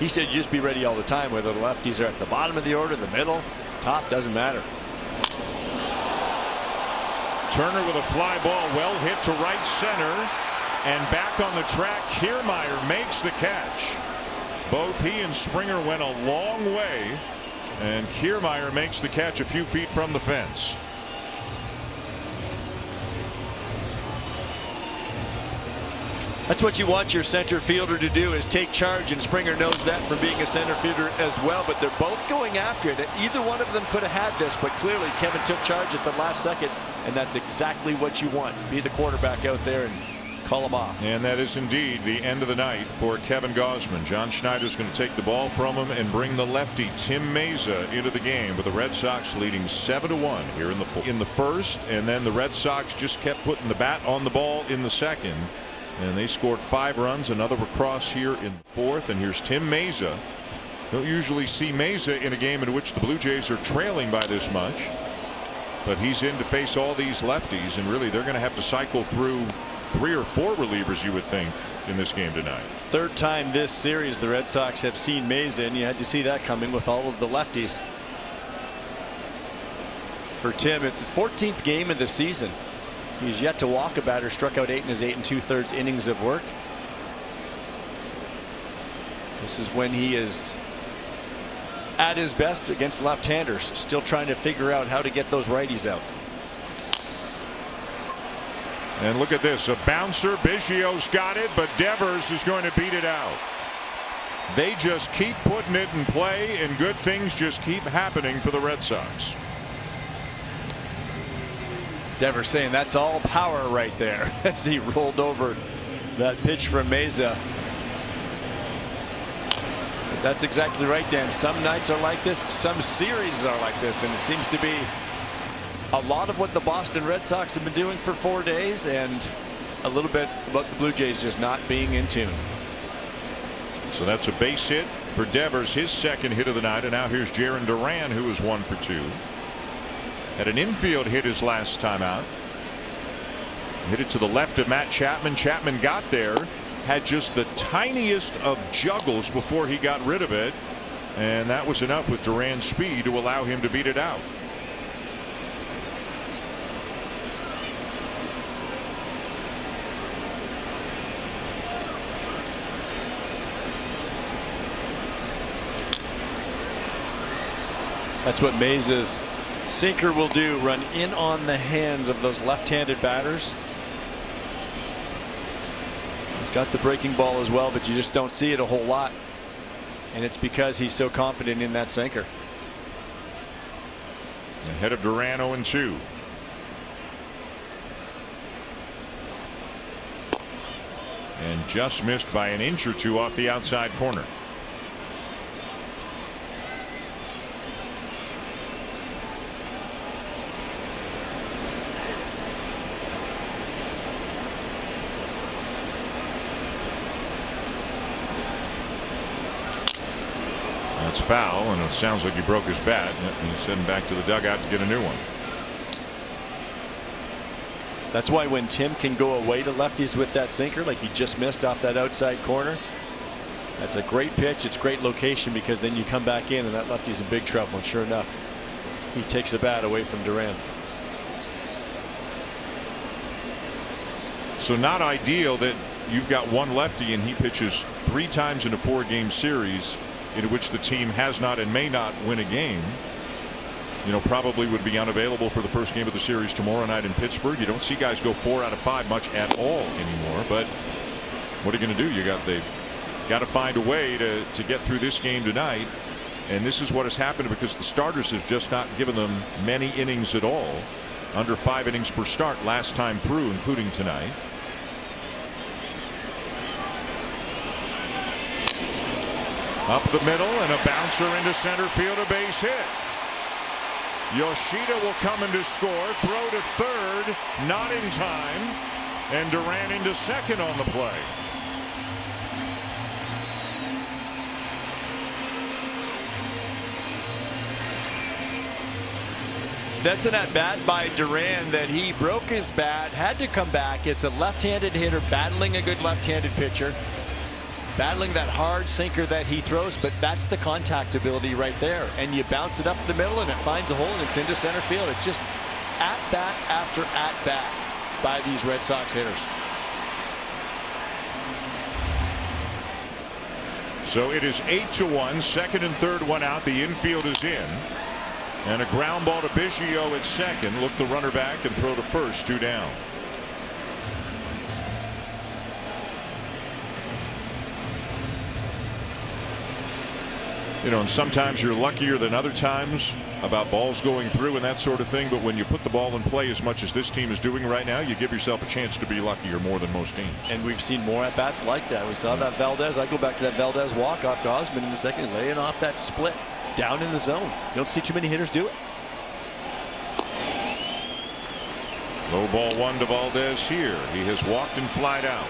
he said just be ready all the time, whether the lefties are at the bottom of the order, the middle, top, doesn't matter.
Turner with a fly ball, well hit to right center, and back on the track. Kiermaier makes the catch. Both he and Springer went a long way, and Kiermaier makes the catch a few feet from the fence.
That's what you want your center fielder to do, is take charge, and Springer knows that from being a center fielder as well. But they're both going after it. Either one of them could have had this, but clearly Kevin took charge at the last second, and that's exactly what you want. Be the quarterback out there and call him off.
And that is indeed the end of the night for Kevin Gausman. John Schneider's going to take the ball from him and bring the lefty Tim Mayza into the game, with the Red Sox leading 7-1 here in the first, and then the Red Sox just kept putting the bat on the ball in the second, and they scored 5 runs, another across here in the 4th. And here's Tim Mayza. Don't usually see Mayza in a game in which the Blue Jays are trailing by this much, but he's in to face all these lefties, and really they're going to have to cycle through 3 or 4 relievers, you would think, in this game tonight.
3rd time this series the Red Sox have seen Mayza, and you had to see that coming with all of the lefties. For Tim, it's his 14th game of the season. He's yet to walk a batter, struck out 8 in his 8 2/3 innings of work. This is when he is at his best against left-handers, still trying to figure out how to get those righties out.
And look at this, a bouncer. Biggio's got it, but Devers is going to beat it out. They just keep putting it in play, and good things just keep happening for the Red Sox.
Devers saying that's all power right there as he rolled over that pitch from Meza. That's exactly right, Dan. Some nights are like this, some series are like this, and it seems to be a lot of what the Boston Red Sox have been doing for 4 days, and a little bit about the Blue Jays just not being in tune.
So that's a base hit for Devers, his second hit of the night, and now here's Jarren Duran, who is 1 for 2. Had an infield hit his last time out. Hit it to the left of Matt Chapman. Chapman got there, had just the tiniest of juggles before he got rid of it, and that was enough with Duran's speed to allow him to beat it out.
That's what Meza's sinker will do, run in on the hands of those left-handed batters. He's got the breaking ball as well, but you just don't see it a whole lot, and it's because he's so confident in that sinker.
Ahead of Duran, 0-2. And just missed by an inch or two off the outside corner. That's foul, and it sounds like he broke his bat. He's heading back to the dugout to get a new one.
That's why when Tim can go away to lefties with that sinker like he just missed off that outside corner, that's a great pitch. It's great location, because then you come back in and that lefty's in big trouble, and sure enough he takes a bat away from Duran.
So not ideal that you've got one lefty and he pitches 3 times in a 4-game series in which the team has not and may not win a game. You know, probably would be unavailable for the first game of the series tomorrow night in Pittsburgh. You don't see guys go 4 out of 5 much at all anymore, but what are you going to do? They've got to find a way to get through this game tonight, and this is what has happened because the starters have just not given them many innings at all. Under 5 innings per start last time through, including tonight. Up the middle and a bouncer into center field, a base hit. Yoshida will come in to score, throw to third, not in time, and Duran into second on the play.
That's an at bat by Duran that he broke his bat, had to come back. It's a left-handed hitter battling a good left-handed pitcher, battling that hard sinker that he throws, but that's the contact ability right there. And you bounce it up the middle and it finds a hole and it's into center field. It's just at bat after at bat by these Red Sox hitters.
So it is 8-1, second and third one out. The infield is in, and a ground ball to Biggio at second. Look the runner back and throw to first, 2 down. You know, and sometimes you're luckier than other times about balls going through and that sort of thing. But when you put the ball in play as much as this team is doing right now, you give yourself a chance to be luckier more than most teams.
And we've seen more at bats like that. We saw that Valdez. I go back to that Valdez walk off Gausman in the second, laying off that split down in the zone. You don't see too many hitters do it.
Low ball 1 to Valdez here. He has walked and flied out.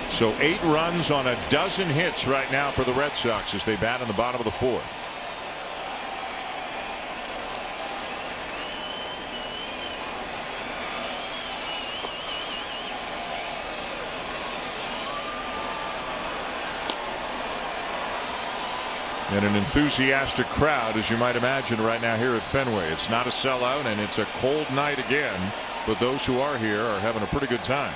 So 8 runs on a dozen hits right now for the Red Sox as they bat in the bottom of the 4th. And an enthusiastic crowd, as you might imagine, right now here at Fenway. It's not a sellout and it's a cold night again, but those who are here are having a pretty good time.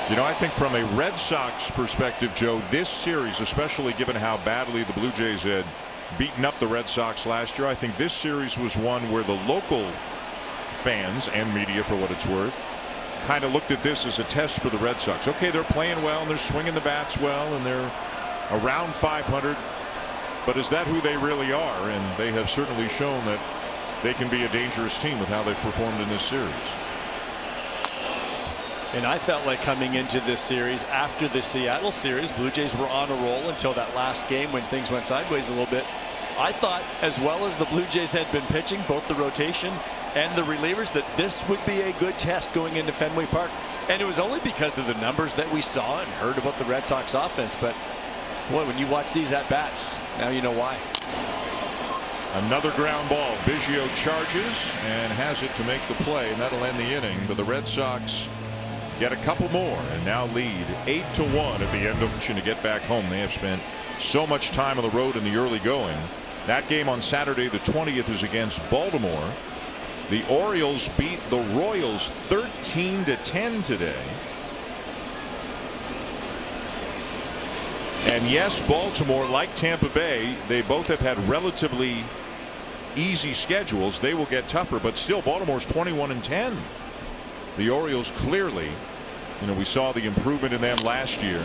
You know, I think from a Red Sox perspective, Joe, this series, especially given how badly the Blue Jays had beaten up the Red Sox last year, I think this series was one where the local fans and media, for what it's worth, kind of looked at this as a test for the Red Sox. Okay, they're playing well and they're swinging the bats well and they're around 500, but is that who they really are? And they have certainly shown that they can be a dangerous team with how they've performed in this series.
And I felt like coming into this series, after the Seattle series, Blue Jays were on a roll until that last game when things went sideways a little bit. I thought, as well as the Blue Jays had been pitching, both the rotation and the relievers, that this would be a good test going into Fenway Park. And it was only because of the numbers that we saw and heard about the Red Sox offense. But boy, when you watch these at bats, now you know why.
Another ground ball. Biggio charges and has it to make the play, and that'll end the inning. But the Red Sox get a couple more and now lead 8-1 at the end of to get back home. They have spent so much time on the road in the early going. That game on Saturday the 20th is against Baltimore. The Orioles beat the Royals 13-10 today. And yes, Baltimore, like Tampa Bay, they both have had relatively easy schedules. They will get tougher, but still Baltimore's 21-10. The Orioles clearly, you know, we saw the improvement in them last year.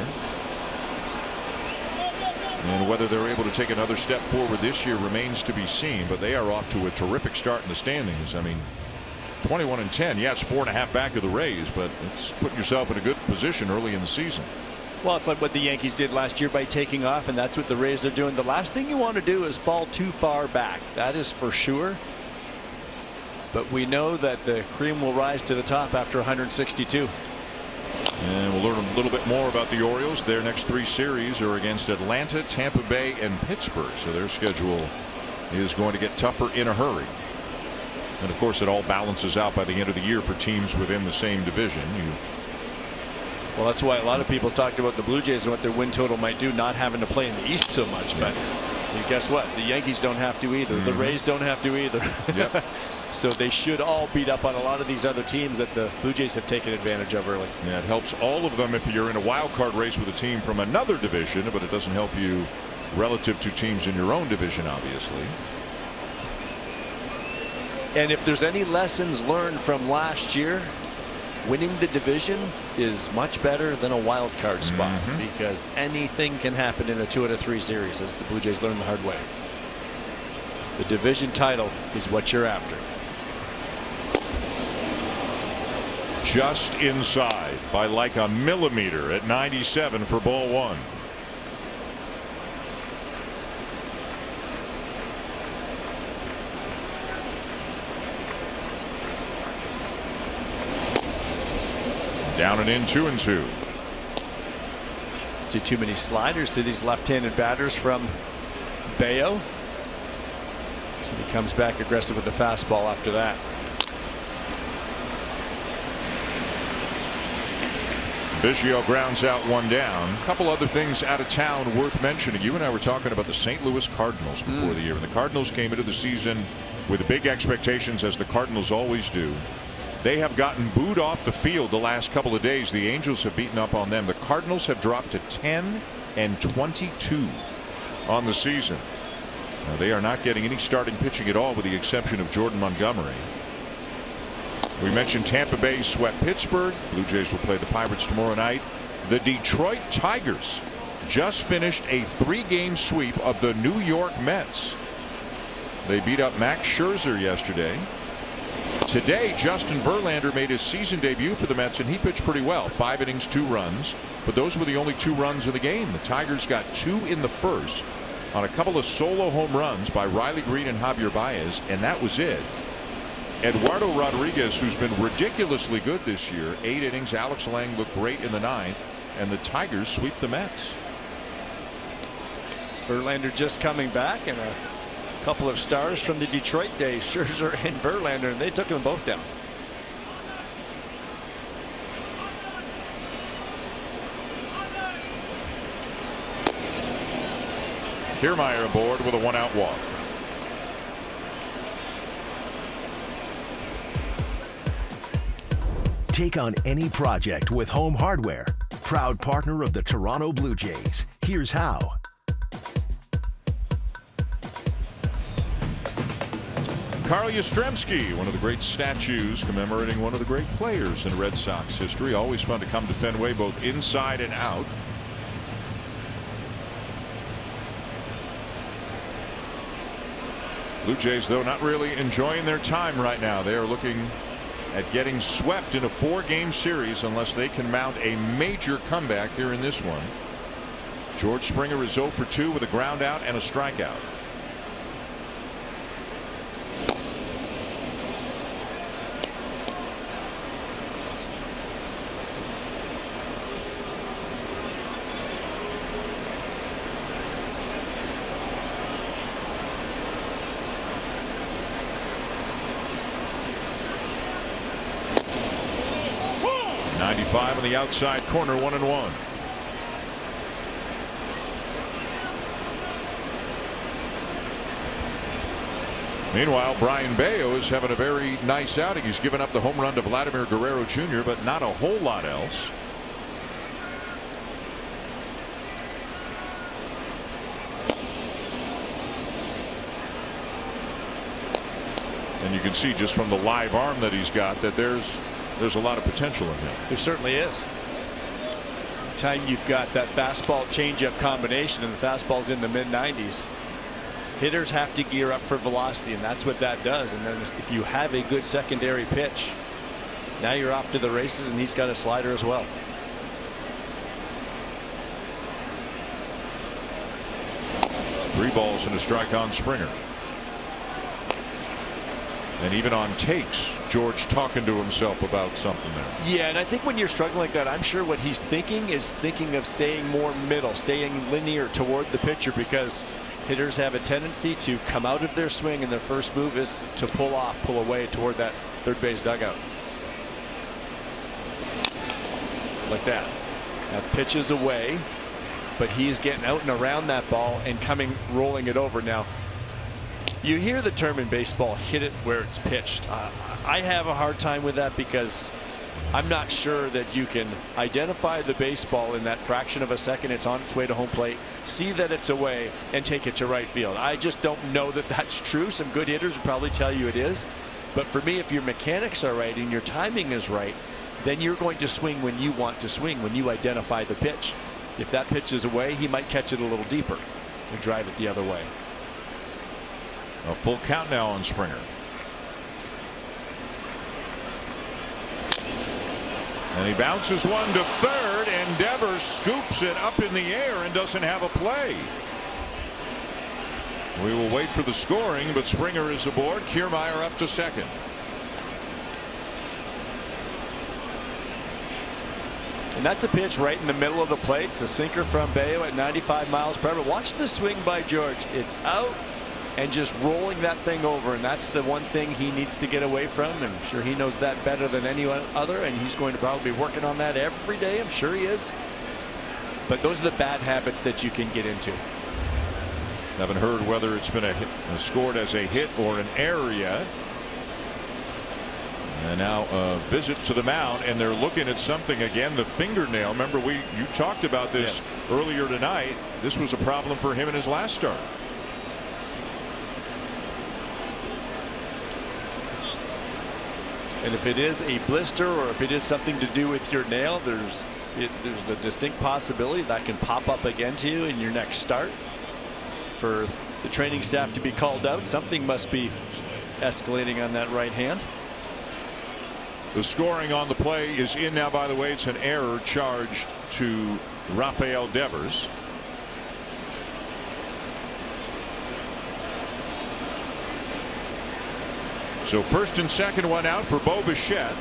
And whether they're able to take another step forward this year remains to be seen, but they are off to a terrific start in the standings. I mean, 21-10, yeah, it's 4.5 back of the Rays, but it's putting yourself in a good position early in the season.
Well, it's like what the Yankees did last year by taking off, and that's what the Rays are doing. The last thing you want to do is fall too far back. That is for sure. But we know that the cream will rise to the top after 162.
And we'll learn a little bit more about the Orioles. Their next 3 series are against Atlanta, Tampa Bay, and Pittsburgh. So their schedule is going to get tougher in a hurry. And of course, it all balances out by the end of the year for teams within the same division.
Well, that's why a lot of people talked about the Blue Jays and what their win total might do, not having to play in the East so much. But guess what? The Yankees don't have to either. The Rays don't have to either.
Yep.
So they should all beat up on a lot of these other teams that the Blue Jays have taken advantage of early.
Yeah, it helps all of them if you're in a wild card race with a team from another division, but it doesn't help you relative to teams in your own division, obviously.
And if there's any lessons learned from last year, winning the division is much better than a wild card spot, because anything can happen in a 2 out of 3 series, as the Blue Jays learned the hard way. The division title is what you're after.
Just inside by like a millimeter at 97 for ball 1. Down and in, 2-2.
See too many sliders to these left-handed batters from Bayo. So he comes back aggressive with the fastball after that.
Biggio grounds out 1 down. A couple other things out of town worth mentioning. You and I were talking about the St. Louis Cardinals before the year, and the Cardinals came into the season with big expectations, as the Cardinals always do. They have gotten booed off the field the last couple of days. The Angels have beaten up on them. The Cardinals have dropped to 10-22 on the season. Now, they are not getting any starting pitching at all, with the exception of Jordan Montgomery. We mentioned Tampa Bay swept Pittsburgh. Blue Jays will play the Pirates tomorrow night. The Detroit Tigers just finished a 3-game sweep of the New York Mets. They beat up Max Scherzer yesterday. Today, Justin Verlander made his season debut for the Mets, and he pitched pretty well. 5 innings, 2 runs, but those were the only 2 runs in the game. The Tigers got 2 in the first on a couple of solo home runs by Riley Green and Javier Baez, and that was it. Eduardo Rodriguez, who's been ridiculously good this year, 8 innings. Alex Lang looked great in the 9th, and the Tigers sweep the Mets.
Verlander just coming back, and a couple of stars from the Detroit days, Scherzer and Verlander, and they took them both down.
Kiermaier aboard with a 1-out walk.
Take on any project with Home Hardware. proud partner of the Toronto Blue Jays. Here's how.
Carl Yastrzemski, one of the great statues commemorating one of the great players in Red Sox history. Always fun to come to Fenway, both inside and out. Blue Jays, though, not really enjoying their time right now. They are looking at getting swept in a 4-game series unless they can mount a major comeback here in this one. George Springer is 0 for 2 with a ground out and a strikeout. On the outside corner, 1-1. Meanwhile, Brian Bayo is having a very nice outing. He's given up the home run to Vladimir Guerrero Jr., but not a whole lot else. And you can see just from the live arm that he's got that there's a lot of potential in him.
There certainly is. Time you've got that fastball changeup combination and the fastball's in the mid-90s, hitters have to gear up for velocity, and that's what that does. And then if you have a good secondary pitch, now you're off to the races, and he's got a slider as well.
Three balls and a strike on Springer. And even on takes, George talking to himself about something there.
Yeah, and I think when you're struggling like that, I'm sure what he's thinking is thinking of staying more middle, staying linear toward the pitcher, because hitters have a tendency to come out of their swing, and their first move is to pull away toward that third base dugout. Like that. That pitch is away, but he's getting out and around that ball and rolling it over. Now, you hear the term in baseball, hit it where it's pitched. I have a hard time with that because I'm not sure that you can identify the baseball in that fraction of a second it's on its way to home plate, see that it's away, and take it to right field. I just don't know that that's true. Some good hitters would probably tell you it is. But for me, if your mechanics are right and your timing is right, then you're going to swing when you want to swing, when you identify the pitch. If that pitch is away, he might catch it a little deeper and drive it the other way.
A full count now on Springer. And he bounces one to third, and Devers scoops it up in the air and doesn't have a play. We will wait for the scoring, but Springer is aboard. Kiermaier up to second.
And that's a pitch right in the middle of the plate. It's a sinker from Bayo at 95 miles per hour. Watch the swing by George. It's out and just rolling that thing over, and that's the one thing he needs to get away from. And I'm sure he knows that better than anyone other, and he's going to probably be working on that every day. I'm sure he is. But those are the bad habits that you can get into.
Haven't heard whether it's been scored as a hit or an error yet. And now a visit to the mound, and they're looking at something again, the fingernail. Remember, you talked about this earlier tonight. This was a problem for him in his last start.
And if it is a blister or if it is something to do with your nail, there's a distinct possibility that can pop up again to you in your next start. For the training staff to be called out, something must be escalating on that right hand.
The scoring on the play is in now, by the way. It's an error charged to Rafael Devers. So first and second, one out for Bo Bichette.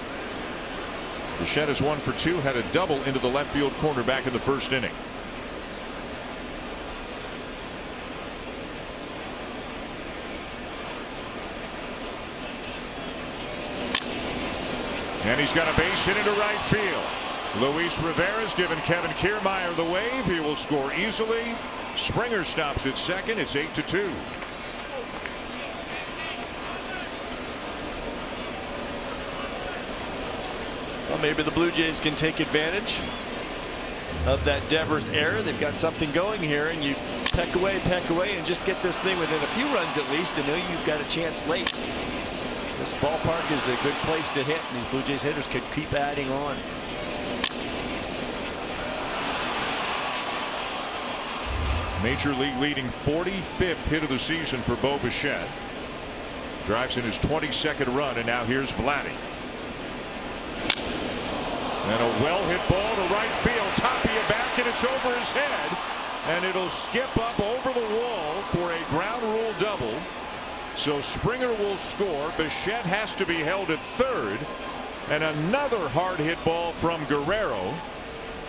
Bichette is 1 for 2, had a double into the left field corner back in the first inning. And he's got a base hit into right field. Luis Rivera's given Kevin Kiermaier the wave. He will score easily. Springer stops at second. It's 8-2.
Well, maybe the Blue Jays can take advantage. of that Devers era. They've got something going here, and you peck away, and just get this thing within a few runs at least, and know you've got a chance late. This ballpark is a good place to hit, and these Blue Jays hitters could keep adding on.
Major League leading 45th hit of the season for Bo Bichette. Drives in his 22nd run, and now here's Vladdy. And a well hit ball to right field. Tapia back, and it's over his head. And it'll skip up over the wall for a ground rule double. So Springer will score. Bichette has to be held at third. And another hard hit ball from Guerrero.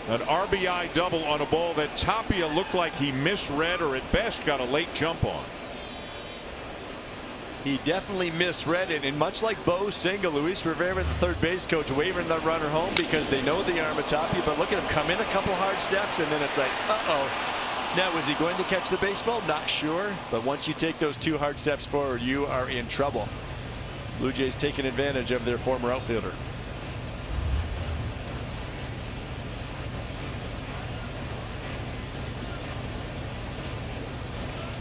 An RBI double on a ball that Tapia looked like he misread, or at best got a late jump on.
He definitely misread it, and much like Bo's single, Luis Rivera, the third base coach, wavering the runner home because they know the arm of Tapia. But look at him come in a couple hard steps, and then it's like, uh-oh. Now, was he going to catch the baseball? Not sure. But once you take those 2 hard steps forward, you are in trouble. Blue Jays taking advantage of their former outfielder.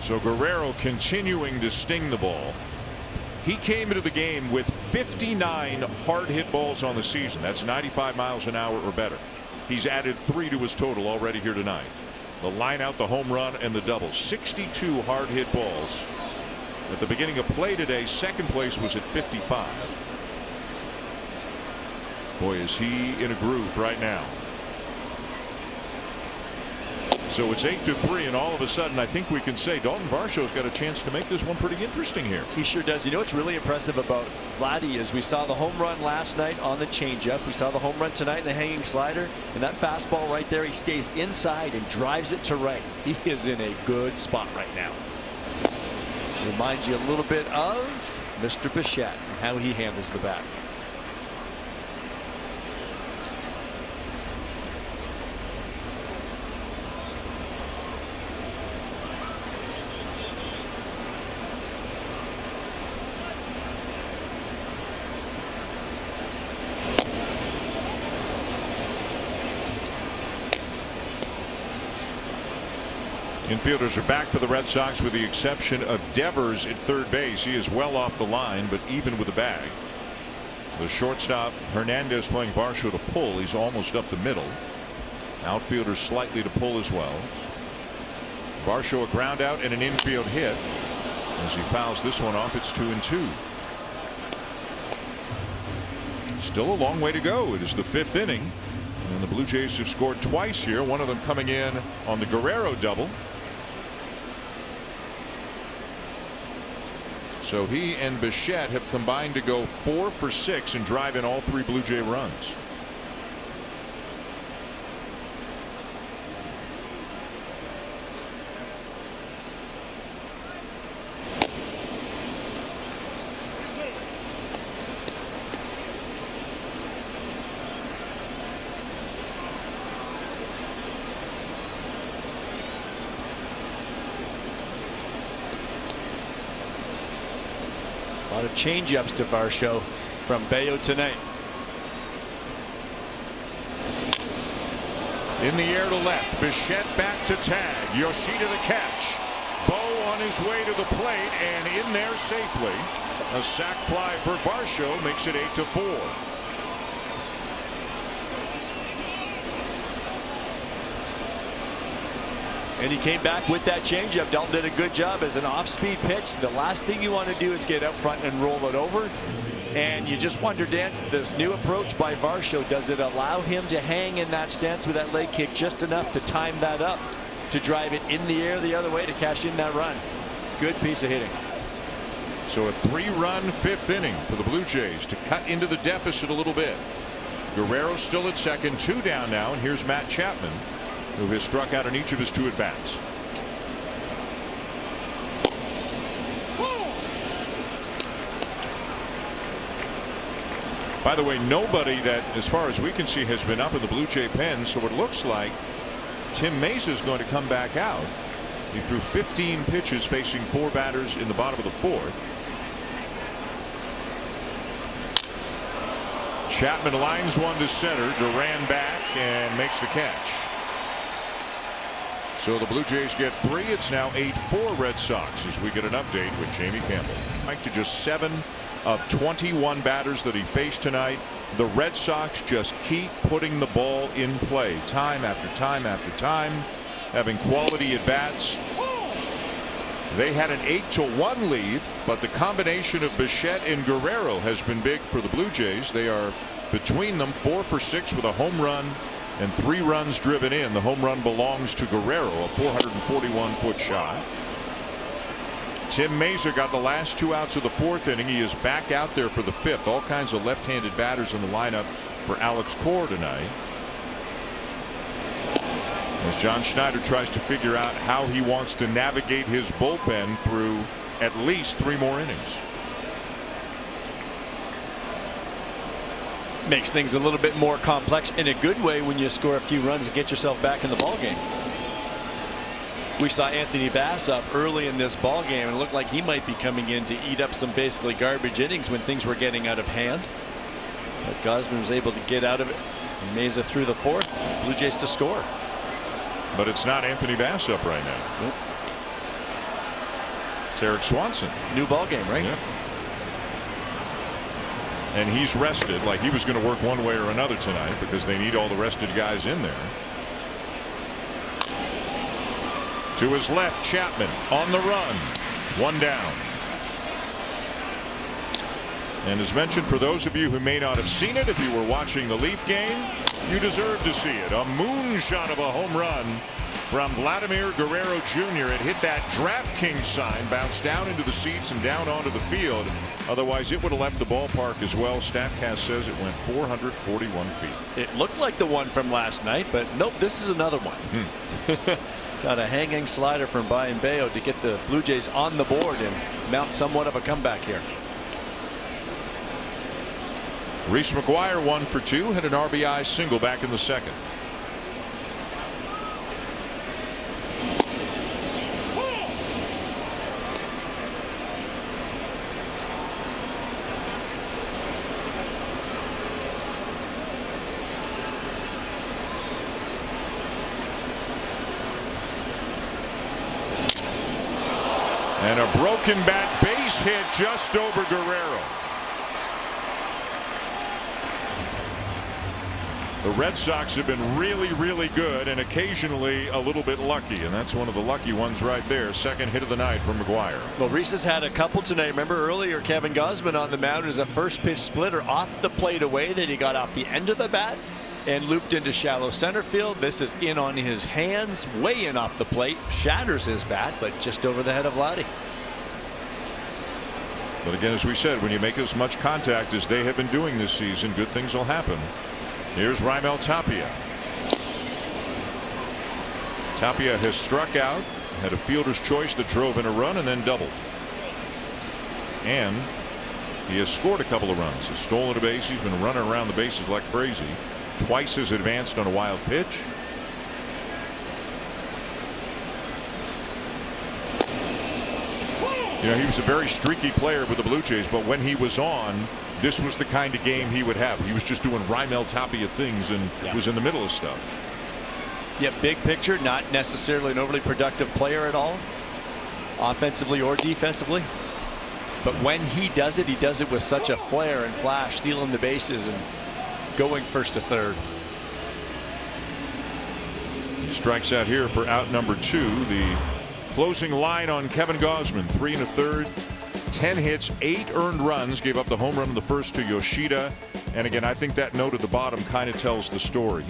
So Guerrero continuing to sting the ball. He came into the game with 59 hard hit balls on the season. That's 95 miles an hour or better. He's added 3 to his total already here tonight. The line out, the home run, and the double. 62 hard hit balls. At the beginning of play today, second place was at 55. Boy, is he in a groove right now. So it's 8-3, and all of a sudden I think we can say Dalton Varsho's got a chance to make this one pretty interesting here.
He sure does. You know what's really impressive about Vladdy is we saw the home run last night on the changeup. We saw the home run tonight in the hanging slider, and that fastball right there, he stays inside and drives it to right. He is in a good spot right now. Reminds you a little bit of Mr. Bichette and how he handles the bat.
Infielders are back for the Red Sox with the exception of Devers at third base. He is well off the line, but even with the bag. The shortstop Hernandez playing Varsho to pull. He's almost up the middle. Outfielders slightly to pull as well. Varsho a ground out and an infield hit. As he fouls this one off, it's 2-2. Still a long way to go. It is the 5th inning, and the Blue Jays have scored twice here, one of them coming in on the Guerrero double. So he and Bichette have combined to go 4 for 6 and drive in all 3 Blue Jay runs.
A lot of changeups to Varsho from Bayo tonight.
In the air to left. Bichette back to tag. Yoshida the catch. Bo on his way to the plate and in there safely. A sac fly for Varsho makes it 8-4.
And he came back with that changeup. Dalton did a good job as an off-speed pitch. The last thing you want to do is get up front and roll it over. And you just wonder, Dan, this new approach by Varsho, does it allow him to hang in that stance with that leg kick just enough to time that up to drive it in the air the other way to cash in that run? Good piece of hitting.
So a 3-run 5th inning for the Blue Jays to cut into the deficit a little bit. Guerrero still at second, 2 down now, and here's Matt Chapman, who has struck out in each of his 2 at-bats. By the way, nobody that, as far as we can see, has been up in the Blue Jay pen, so it looks like Tim Mesa is going to come back out. He threw 15 pitches facing 4 batters in the bottom of the 4th. Chapman lines one to center. Duran back and makes the catch. So the Blue Jays get 3. It's now 8-4 Red Sox as we get an update with Jamie Campbell. Back to just 7 of 21 batters that he faced tonight. The Red Sox just keep putting the ball in play time after time after time, having quality at bats. They had an 8-1 lead, but the combination of Bichette and Guerrero has been big for the Blue Jays. They are between them 4 for 6 with a home run and 3 runs driven in. The home run belongs to Guerrero, a 441-foot shot. Tim Mayza got the last 2 outs of the 4th inning. He is back out there for the 5th. All kinds of left-handed batters in the lineup for Alex Cora tonight, as John Schneider tries to figure out how he wants to navigate his bullpen through at least 3 more innings.
Makes things a little bit more complex in a good way when you score a few runs and get yourself back in the ball game. We saw Anthony Bass up early in this ball game, and it looked like he might be coming in to eat up some basically garbage innings when things were getting out of hand. But Gausman was able to get out of it. And Mayza through the 4th. Blue Jays to score.
But it's not Anthony Bass up right now.
Nope.
It's Eric Swanson.
New ball game, right?
Yeah. And he's rested, like he was going to work one way or another tonight because they need all the rested guys in there. To his left, Chapman on the run. 1 down. And as mentioned, for those of you who may not have seen it, if you were watching the Leaf game, you deserve to see it. A moonshot of a home run from Vladimir Guerrero Jr. It hit that DraftKings sign, bounced down into the seats and down onto the field. Otherwise, it would have left the ballpark as well. Statcast says it went 441 feet.
It looked like the one from last night, but nope, this is another one. Got a hanging slider from Brian Bayo to get the Blue Jays on the board and mount somewhat of a comeback here.
Reese McGuire 1 for 2, had an RBI single back in the 2nd. And a broken bat base hit just over Guerrero. The Red Sox have been really good and occasionally a little bit lucky, and that's one of the lucky ones right there. Second hit of the night from McGuire.
Well, Reese has had a couple tonight. Remember earlier, Kevin Gausman on the mound is a first pitch splitter off the plate away that he got off the end of the bat and looped into shallow center field. This is in on his hands, way in off the plate, shatters his bat, but just over the head of Vladdy.
But again, as we said, when you make as much contact as they have been doing this season, good things will happen. Here's Raimel Tapia. Tapia has struck out, had a fielder's choice that drove in a run and then doubled. And he has scored a couple of runs. He's stolen a base. He's been running around the bases like crazy. Twice as advanced on a wild pitch. You know, he was a very streaky player with the Blue Jays, but when he was on, this was the kind of game he would have. He was just doing Raimel Tapia things and was in the middle of stuff.
Yeah, big picture, not necessarily an overly productive player at all, offensively or defensively. But when he does it with such a flair and flash, stealing the bases and going first to third.
He strikes out here for out number 2. The closing line on Kevin Gausman, 3 1/3, 10 hits, 8 earned runs, gave up the home run in the first to Yoshida. And again, I think that note at the bottom kind of tells the story.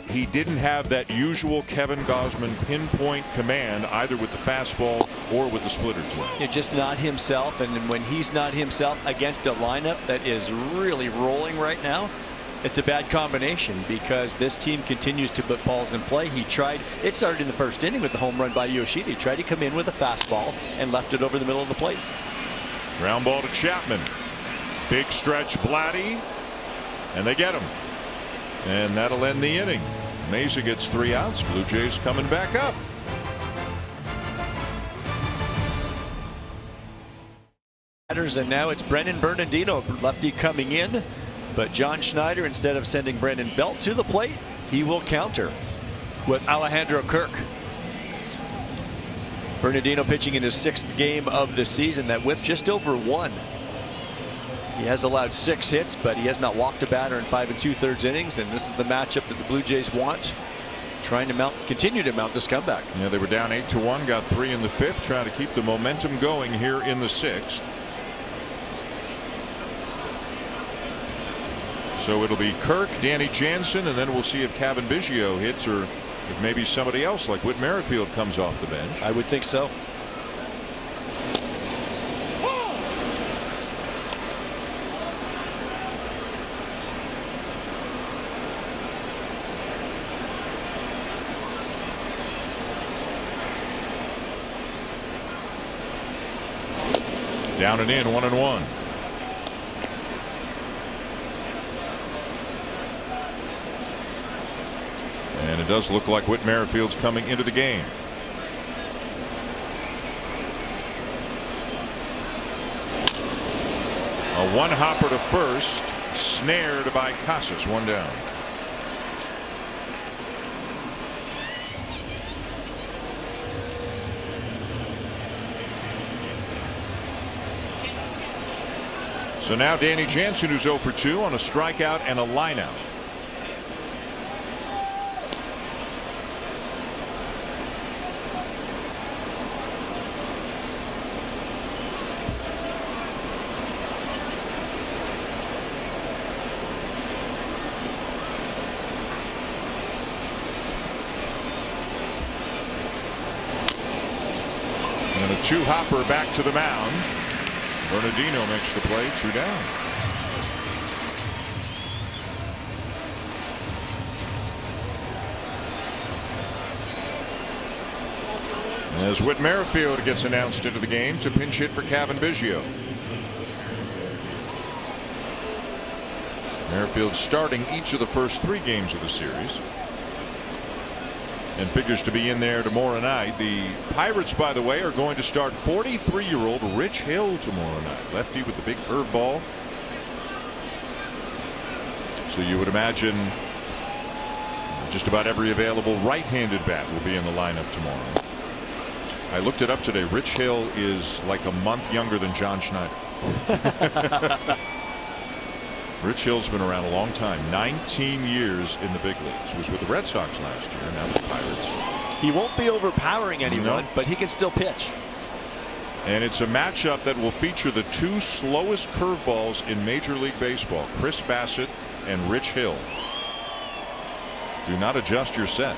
He didn't have that usual Kevin Gausman pinpoint command either with the fastball or with the splitter tonight.
It's just not himself, and when he's not himself against a lineup that is really rolling right now, it's a bad combination because this team continues to put balls in play. It started in the first inning with the home run by Yoshida. He tried to come in with a fastball and left it over the middle of the plate.
Ground ball to Chapman. Big stretch Vladdy, and they get him. And that'll end the inning. Mayza gets 3 outs. Blue Jays coming back up.
And now it's Brennan Bernardino, lefty, coming in. But John Schneider, instead of sending Brandon Belt to the plate, he will counter with Alejandro Kirk. Bernardino pitching in his 6th game of the season. That whip just over 1. He has allowed 6 hits, but he has not walked a batter in 5 2/3 innings, and this is the matchup that the Blue Jays want, trying to continue to mount this comeback.
Yeah, they were down 8-1, got 3 in the 5th, trying to keep the momentum going here in the 6th. So it'll be Kirk, Danny Jansen, and then we'll see if Cavan Biggio hits, or if maybe somebody else like Whit Merrifield comes off the bench.
I would think so.
Down and in, 1-1. And it does look like Whit Merrifield's coming into the game. A one-hopper to first, snared by Casas, 1 down. So now Danny Jansen, who's 0 for 2 on a strikeout and a lineout. And a 2-hopper back to the mound. Bernardino makes the play, 2 down. As Whit Merrifield gets announced into the game to pinch hit for Cavan Biggio. Merrifield starting each of the first 3 games of the series, and figures to be in there tomorrow night. The Pirates, by the way, are going to start 43-year-old Rich Hill tomorrow night. Lefty with the big curveball. So you would imagine just about every available right-handed bat will be in the lineup tomorrow. I looked it up today. Rich Hill is like a month younger than John Schneider. Rich Hill's been around a long time, 19 years in the big leagues. He was with the Red Sox last year, now with the Pirates.
He won't be overpowering anyone,
No.
but he can still pitch.
And it's a matchup that will feature the 2 slowest curveballs in Major League Baseball, Chris Bassett and Rich Hill. Do not adjust your set.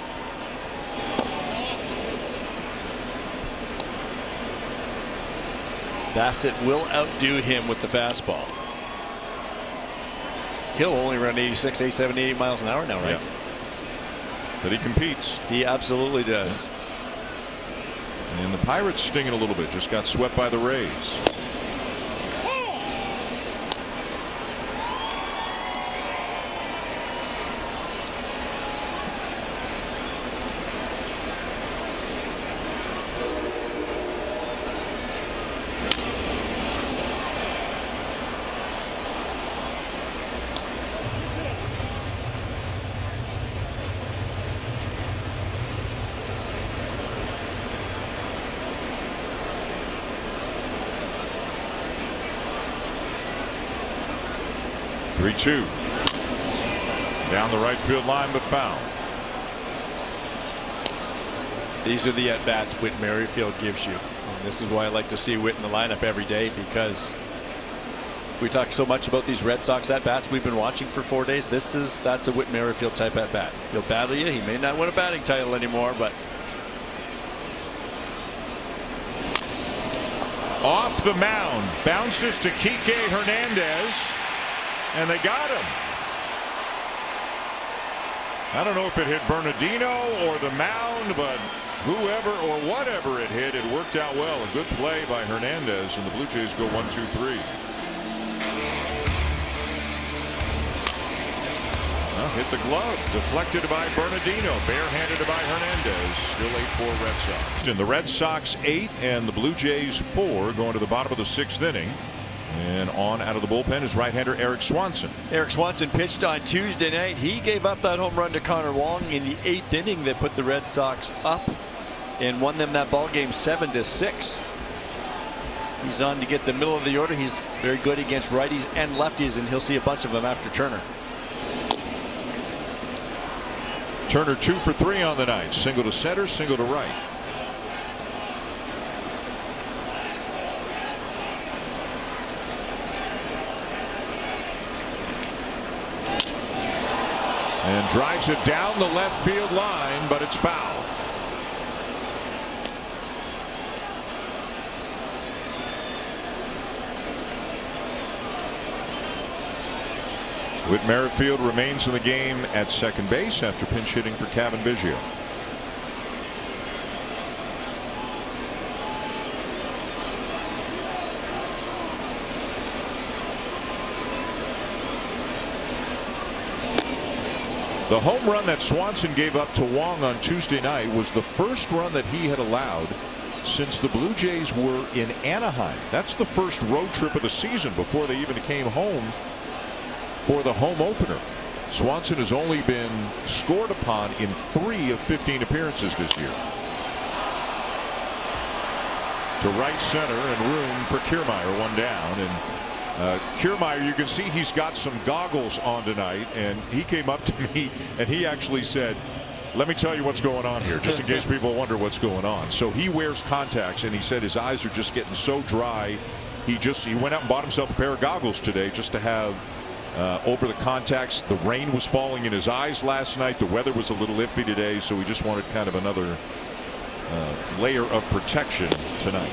Bassett will outdo him with the fastball. Hill only run 86, 87, 88 miles an hour now, right?
Yeah. But he competes.
He absolutely does.
And the Pirates stinging a little bit. Just got swept by the Rays. Two down the right field line, but foul.
These are the at-bats Whit Merrifield gives you. And this is why I like to see Whit in the lineup every day, because we talk so much about these Red Sox at-bats we've been watching for 4 days. That's a Whit Merrifield type at-bat. He'll battle you. He may not win a batting title anymore, but
off the mound, bounces to Kike Hernandez. And they got him. I don't know if it hit Bernardino or the mound, but whoever or whatever it hit, it worked out well. A good play by Hernandez, and the Blue Jays go 1-2-3. Well, hit the glove, deflected by Bernardino, barehanded by Hernandez. Still 8-4 Red Sox. And the Red Sox 8 and the Blue Jays 4 going to the bottom of the 6th inning. And on out of the bullpen is right-hander Eric Swanson.
Eric Swanson pitched on Tuesday night. He gave up that home run to Connor Wong in the 8th inning that put the Red Sox up and won them that ball game 7-6. He's on to get the middle of the order. He's very good against righties and lefties, and he'll see a bunch of them after Turner.
Turner 2 for 3 on the night. Single to center, single to right. And drives it down the left field line, but it's foul. Whit Merrifield remains in the game at second base after pinch hitting for Cavan Biggio. The home run that Swanson gave up to Wong on Tuesday night was the first run that he had allowed since the Blue Jays were in Anaheim. That's the first road trip of the season before they even came home for the home opener. Swanson has only been scored upon in 3 of 15 appearances this year. To right center and room for Kiermaier, one down. And Kiermaier, you can see he's got some goggles on tonight, and he came up to me and he actually said, let me tell you what's going on here, just in case people wonder what's going on. So he wears contacts, and he said his eyes are just getting so dry. He went out and bought himself a pair of goggles today just to have over the contacts. The rain was falling in his eyes last night. The weather was a little iffy today, so we just wanted kind of another layer of protection tonight.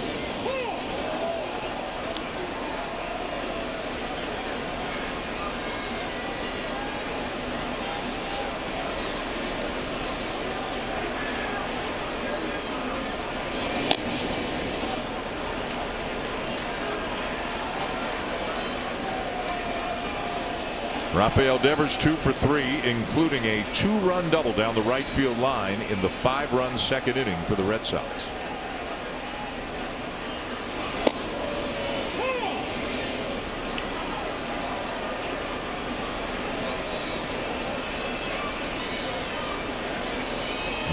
Rafael Devers 2 for 3, including a 2-run double down the right field line in the 5-run second inning for the Red Sox.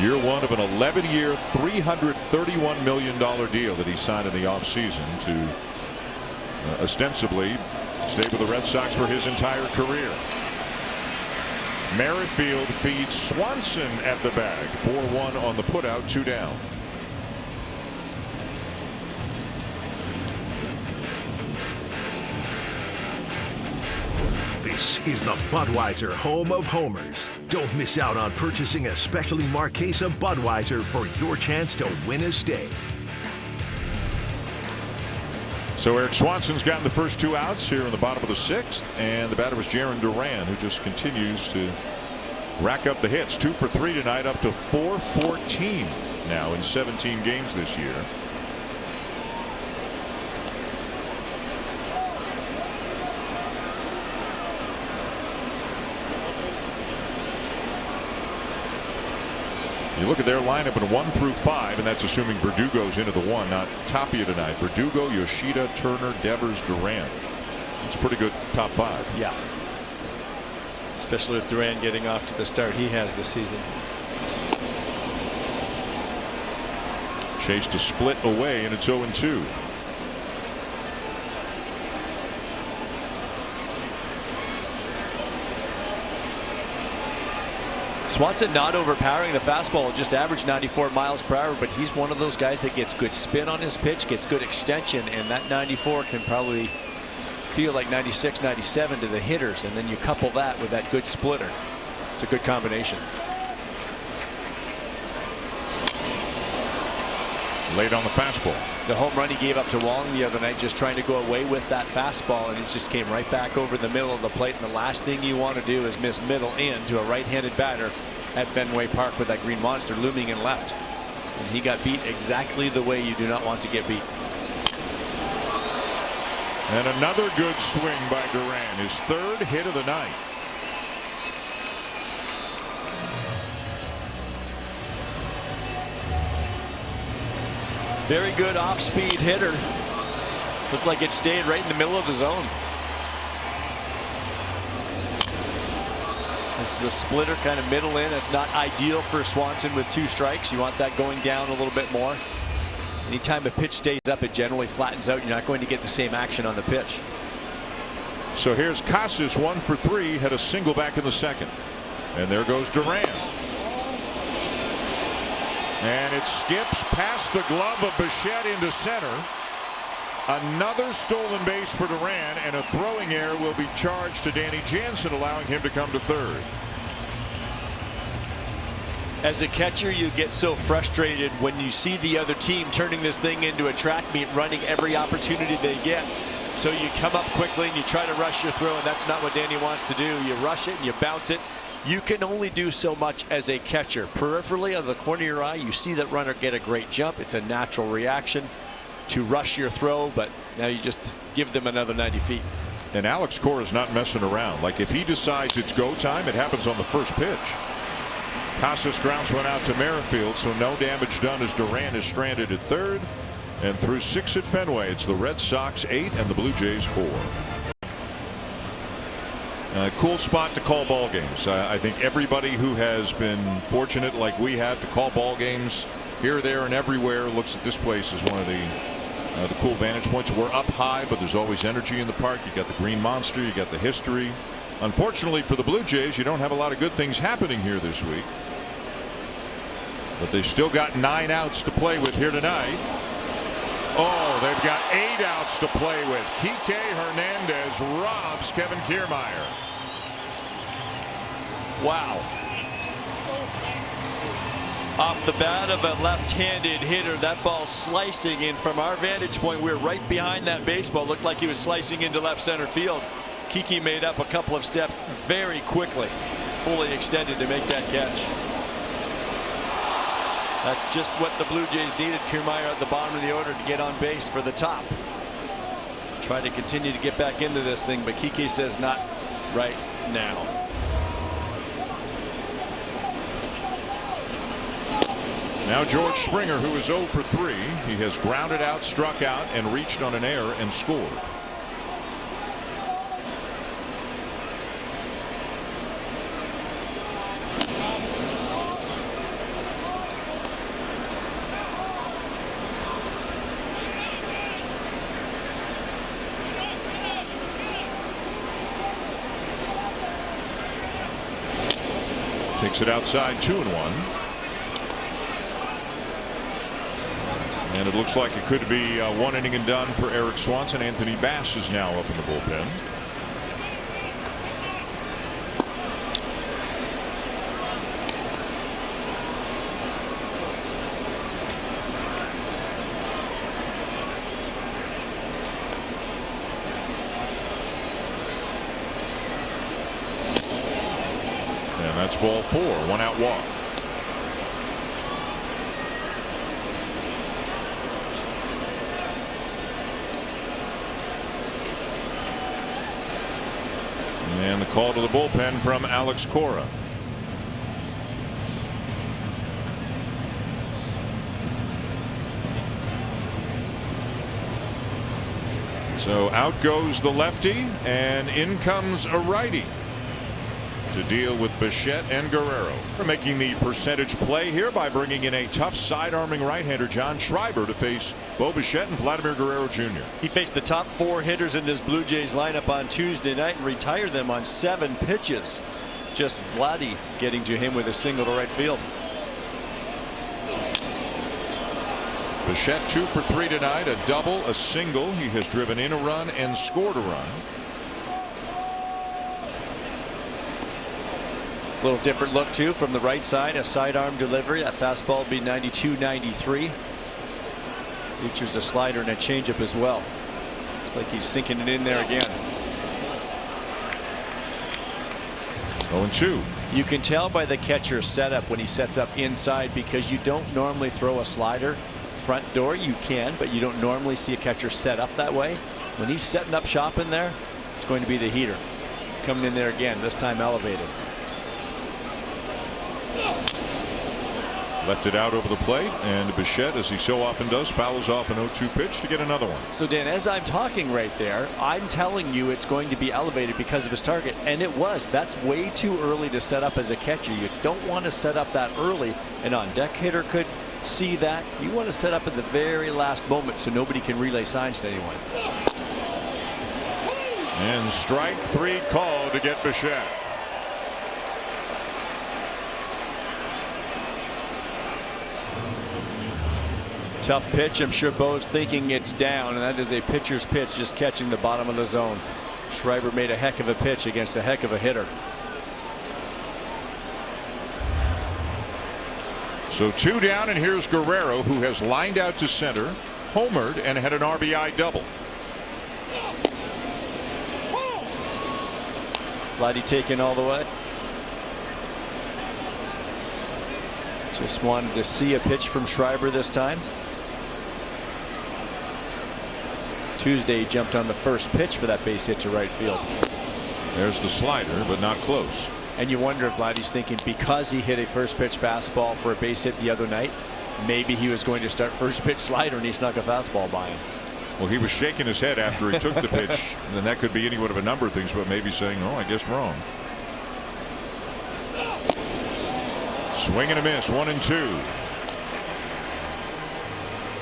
Year one of an 11-year, $331 million deal that he signed in the offseason to ostensibly stay with the Red Sox for his entire career. Merrifield feeds Swanson at the bag. 4-1 on the putout, 2 down.
This is the Budweiser home of homers. Don't miss out on purchasing a specially marked case of Budweiser for your chance to win a stay.
So Eric Swanson's gotten the first 2 outs here in the bottom of the 6th, and the batter was Jarren Duran, who just continues to rack up the hits. 2 for 3 tonight, up to 414 now in 17 games this year. You look at their lineup in 1 through 5, and that's assuming Verdugo's into the 1, not Tapia tonight. Verdugo, Yoshida, Turner, Devers, Duran. It's a pretty good top 5.
Yeah. Especially with Duran getting off to the start he has this season.
Chase to split away, and it's 0-2.
Swanson not overpowering the fastball, just average 94 miles per hour, but he's one of those guys that gets good spin on his pitch, gets good extension, and that 94 can probably feel like 96, 97 to the hitters, and then you couple that with that good splitter. It's a good combination.
Late on the fastball.
The home run he gave up to Wong the other night, just trying to go away with that fastball, and it just came right back over the middle of the plate. And the last thing you want to do is miss middle in to a right-handed batter at Fenway Park with that green monster looming in left. And he got beat exactly the way you do not want to get beat.
And another good swing by Duran, his 3rd hit of the night.
Very good off-speed hitter. Looked like it stayed right in the middle of the zone. This is a splitter, kind of middle in. That's not ideal for Swanson with 2 strikes. You want that going down a little bit more. Anytime a pitch stays up, it generally flattens out. You're not going to get the same action on the pitch.
So here's Casas, 1 for 3, had a single back in the second. And there goes Duran. And it skips past the glove of Bichette into center. Another stolen base for Duran, and a throwing error will be charged to Danny Jansen, allowing him to come to third.
As a catcher, you get so frustrated when you see the other team turning this thing into a track meet, running every opportunity they get. So you come up quickly and you try to rush your throw, and that's not what Danny wants to do. You rush it and you bounce it. You can only do so much as a catcher. Peripherally, on the corner of your eye, you see that runner get a great jump. It's a natural reaction to rush your throw, but now you just give them another 90 feet.
And Alex Cora is not messing around. Like, if he decides it's go time, it happens on the first pitch. Casas grounds one out to Merrifield, so no damage done as Duran is stranded at third. And through 6 at Fenway, it's the Red Sox 8 and the Blue Jays 4. Cool spot to call ball games. I think everybody who has been fortunate like we have to call ball games here, there, and everywhere looks at this place as one of the cool vantage points. We're up high, but there's always energy in the park. You got the Green Monster, you got the history. Unfortunately for the Blue Jays, you don't have a lot of good things happening here this week. But they've still got 9 outs to play with here tonight. Oh, they've got 8 outs to play with. Kike Hernandez robs Kevin Kiermaier.
Wow. Off the bat of a left-handed hitter, that ball slicing in. From our vantage point, we were right behind that baseball. Looked like he was slicing into left center field. Kike made up a couple of steps very quickly, fully extended to make that catch. That's just what the Blue Jays needed. Kiermaier at the bottom of the order to get on base for the top. Try to continue to get back into this thing, but Kike says not right now.
Now George Springer, who is 0 for 3. He has grounded out, struck out, and reached on an error and scored. Takes it outside, 2-1. And it looks like it could be 1 inning and done for Eric Swanson. Anthony Bass is now up in the bullpen. And that's ball 4, 1 out walk. And the call to the bullpen from Alex Cora. So out goes the lefty, and in comes a righty to deal with Bichette and Guerrero. We're making the percentage play here by bringing in a tough side-arming right-hander, John Schreiber, to face Bo Bichette and Vladimir Guerrero Jr.
He faced the top 4 hitters in this Blue Jays lineup on Tuesday night and retired them on 7 pitches. Just Vladdy getting to him with a single to right field.
Bichette 2 for 3 tonight, a double, a single. He has driven in a run and scored a run.
A little different look too from the right side, a sidearm delivery. That fastball will be 92-93. Features a slider and a changeup as well. Looks like he's sinking it in there again.
0-2.
You can tell by the catcher's setup when he sets up inside, because you don't normally throw a slider front door. You can, but you don't normally see a catcher set up that way. When he's setting up shop in there, it's going to be the heater coming in there again, this time elevated.
Left it out over the plate, and Bichette, as he so often does, fouls off an 0-2 pitch to get another one.
So Dan, as I'm talking right there, I'm telling you it's going to be elevated because of his target, and it was. That's way too early to set up as a catcher. You don't want to set up that early. An on-deck hitter could see that. You want to set up at the very last moment so nobody can relay signs to anyone.
And strike 3 called to get Bichette.
Tough pitch. I'm sure Bo's thinking it's down, and that is a pitcher's pitch, just catching the bottom of the zone. Schreiber made a heck of a pitch against a heck of a hitter.
So 2 down, and here's Guerrero, who has lined out to center, homered, and had an RBI double.
Vladdy taken all the way. Just wanted to see a pitch from Schreiber this time. Tuesday he jumped on the first pitch for that base hit to right field.
There's the slider, but not close.
And you wonder if Vladdy's thinking because he hit a first pitch fastball for a base hit the other night, maybe he was going to start first pitch slider and he snuck a fastball by him.
Well, he was shaking his head after he took the pitch, and that could be any one of a number of things, but maybe saying, oh, I guessed wrong. Swing and a miss, 1-2.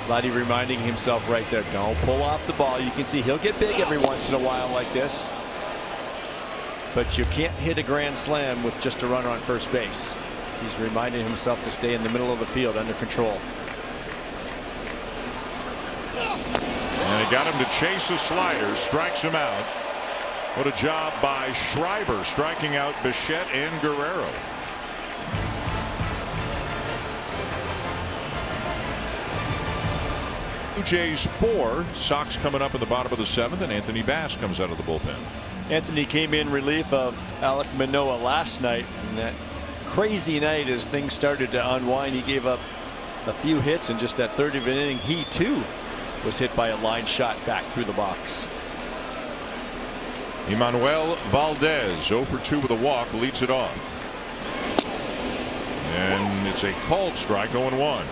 Vladdy reminding himself right there, don't pull off the ball. You can see he'll get big every once in a while like this, but you can't hit a grand slam with just a runner on first base. He's reminding himself to stay in the middle of the field under control.
And he got him to chase a slider, strikes him out. What a job by Schreiber, striking out Bichette and Guerrero. Blue Jays 4, Sox coming up in the bottom of the 7th, and Anthony Bass comes out of the bullpen.
Anthony came in relief of Alek Manoah last night, and that crazy night as things started to unwind, he gave up a few hits, and just that third of an inning, he too was hit by a line shot back through the box.
Emmanuel Valdez 0 for 2 with a walk, leads it off. And it's a called strike, 0-1.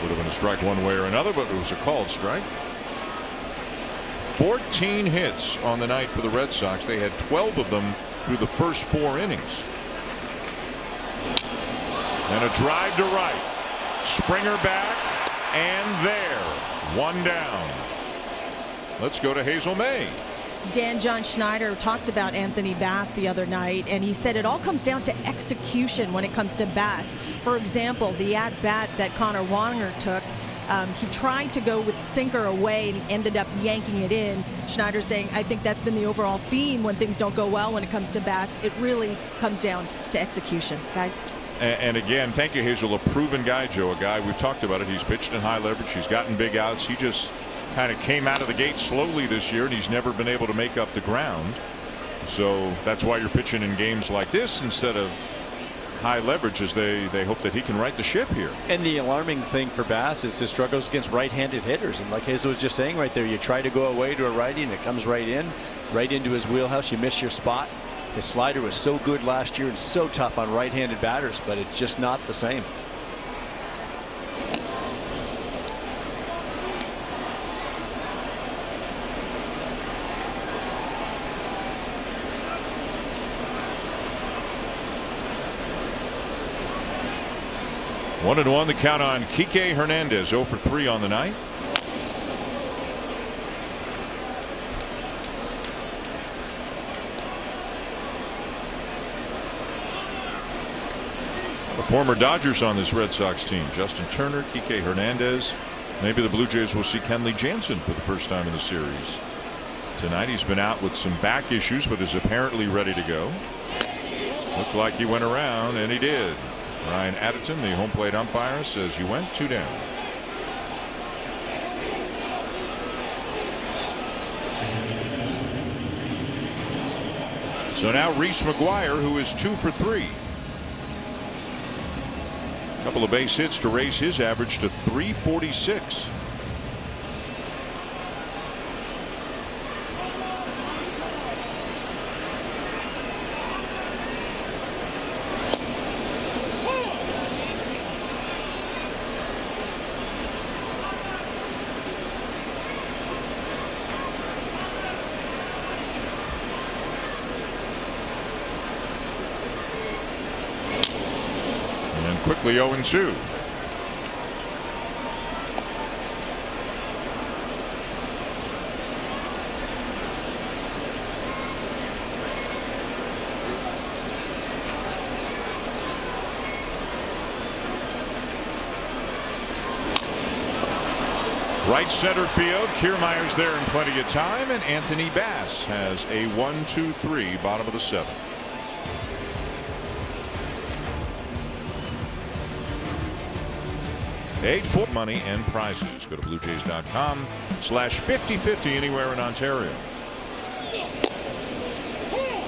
Would have been a strike one way or another, but it was a called strike. 14 hits on the night for the Red Sox. They had 12 of them through the first 4 innings. And a drive to right. Springer back, and there, 1 down. Let's go to Hazel May.
Dan John Schneider talked about Anthony Bass the other night, and he said it all comes down to execution when it comes to Bass. For example, the at-bat that Connor Wanger took, he tried to go with sinker away and ended up yanking it in. Schneider saying, I think that's been the overall theme when things don't go well when it comes to Bass. It really comes down to execution, guys.
And again, thank you, Hazel. A proven guy, Joe. A guy, we've talked about it. He's pitched in high leverage. He's gotten big outs. He just kind of came out of the gate slowly this year, and he's never been able to make up the ground. So that's why you're pitching in games like this instead of high leverage, as they hope that he can right the ship here.
And the alarming thing for Bass is his struggles against right-handed hitters. And like Hazel was just saying right there, you try to go away to a righty and it comes right into his wheelhouse. You miss your spot. His slider was so good last year and so tough on right-handed batters, but it's just not the same.
One and one, the count on Kike Hernandez, 0 for 3 on the night. The former Dodgers on this Red Sox team: Justin Turner, Kike Hernandez. Maybe the Blue Jays will see Kenley Jansen for the first time in the series tonight. He's been out with some back issues, but is apparently ready to go. Looked like he went around, and he did. Ryan Addington, the home plate umpire, says you went 2 down. So now Reese McGuire, who is 2 for 3. A couple of base hits to raise his average to 346. quickly 0-2. Right center field. Kiermaier's there in plenty of time, and Anthony Bass has a 1-2-3 bottom of the 7th. $8 money and prizes. Go to BlueJays.com/50/50 anywhere in Ontario.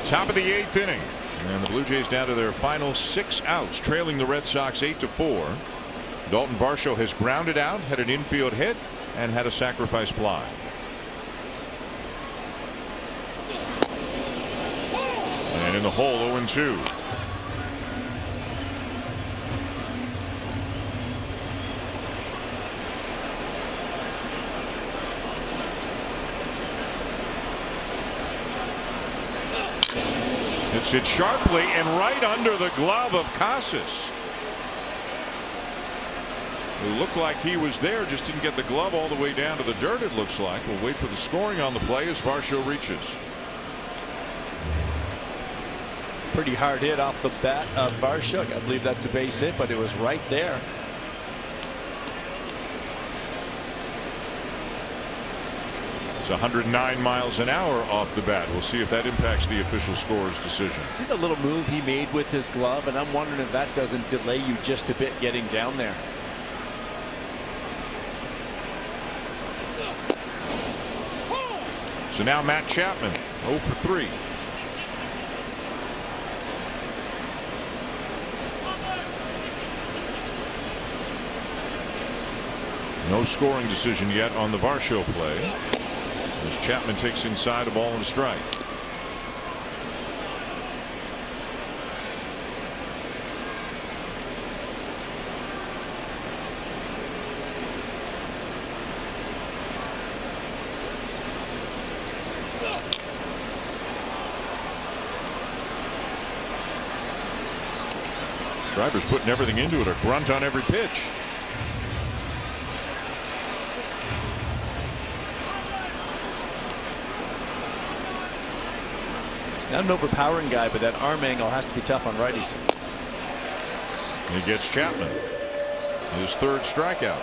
Top of the 8th inning, and the Blue Jays down to their final 6 outs, trailing the Red Sox 8-4. Dalton Varsho has grounded out, had an infield hit, and had a sacrifice fly. And in the hole, 0-2. It's hit sharply and right under the glove of Casas. It looked like he was there, just didn't get the glove all the way down to the dirt, it looks like. We'll wait for the scoring on the play as Varsho reaches.
Pretty hard hit off the bat of Varsho. I believe that's a base hit, but it was right there.
It's 109 miles an hour off the bat. We'll see if that impacts the official scorer's decision.
See the little move he made with his glove, and I'm wondering if that doesn't delay you just a bit getting down there.
So now Matt Chapman 0 for 3. No scoring decision yet on the Varsho play as Chapman takes inside a ball and a strike. Schreiber's putting everything into it, a grunt on every pitch.
He's not an overpowering guy, but that arm angle has to be tough on righties.
He gets Chapman, his 3rd strikeout.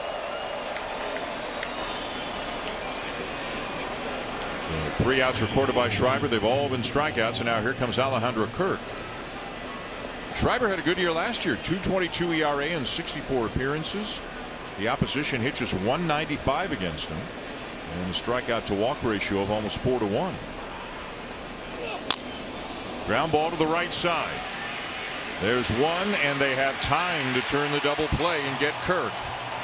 So 3 outs recorded by Schreiber. They've all been strikeouts, and now here comes Alejandro Kirk. Schreiber had a good year last year, 2.22 ERA and 64 appearances. The opposition hit just 195 against him, and a strikeout to walk ratio of almost 4-1. Ground ball to the right side. There's one, and they have time to turn the double play and get Kirk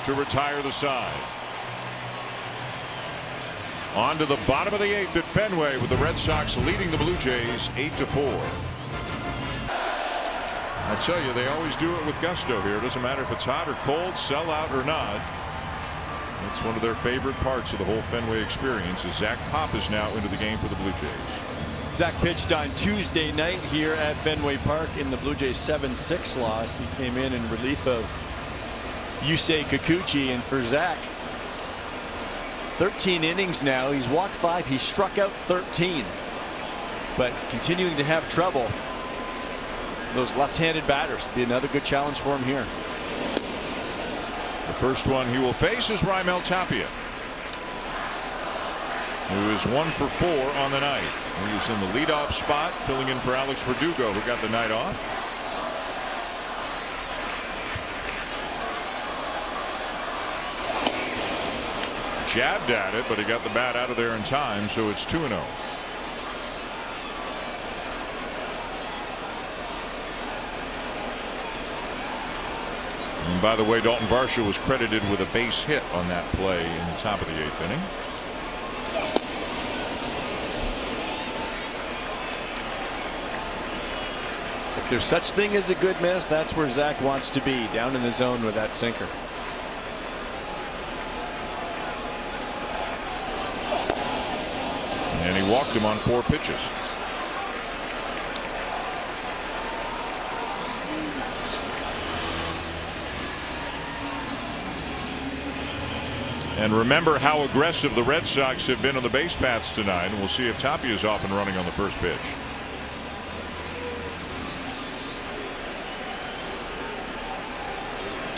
to retire the side. On to the bottom of the 8th at Fenway, with the Red Sox leading the Blue Jays 8-4. I tell you, they always do it with gusto here. It doesn't matter if it's hot or cold, sellout or not. It's one of their favorite parts of the whole Fenway experience. As Zach Pop is now into the game for the Blue Jays.
Zach pitched on Tuesday night here at Fenway Park in the Blue Jays 7-6 loss. He came in relief of Yusei Kikuchi, and for Zach, 13 innings now. He's walked 5. He struck out 13, but continuing to have trouble. Those left-handed batters be another good challenge for him here.
The first one he will face is Raimel Tapia, who is 1 for 4 on the night. He's in the leadoff spot, filling in for Alex Verdugo, who got the night off. Jabbed at it, but he got the bat out of there in time, so it's 2-0. And by the way, Dalton Varsho was credited with a base hit on that play in the top of the 8th inning.
If there's such thing as a good miss, that's where Zach wants to be, down in the zone with that sinker.
And he walked him on 4 pitches. And remember how aggressive the Red Sox have been on the base paths tonight. And we'll see if Tapia is off and running on the first pitch.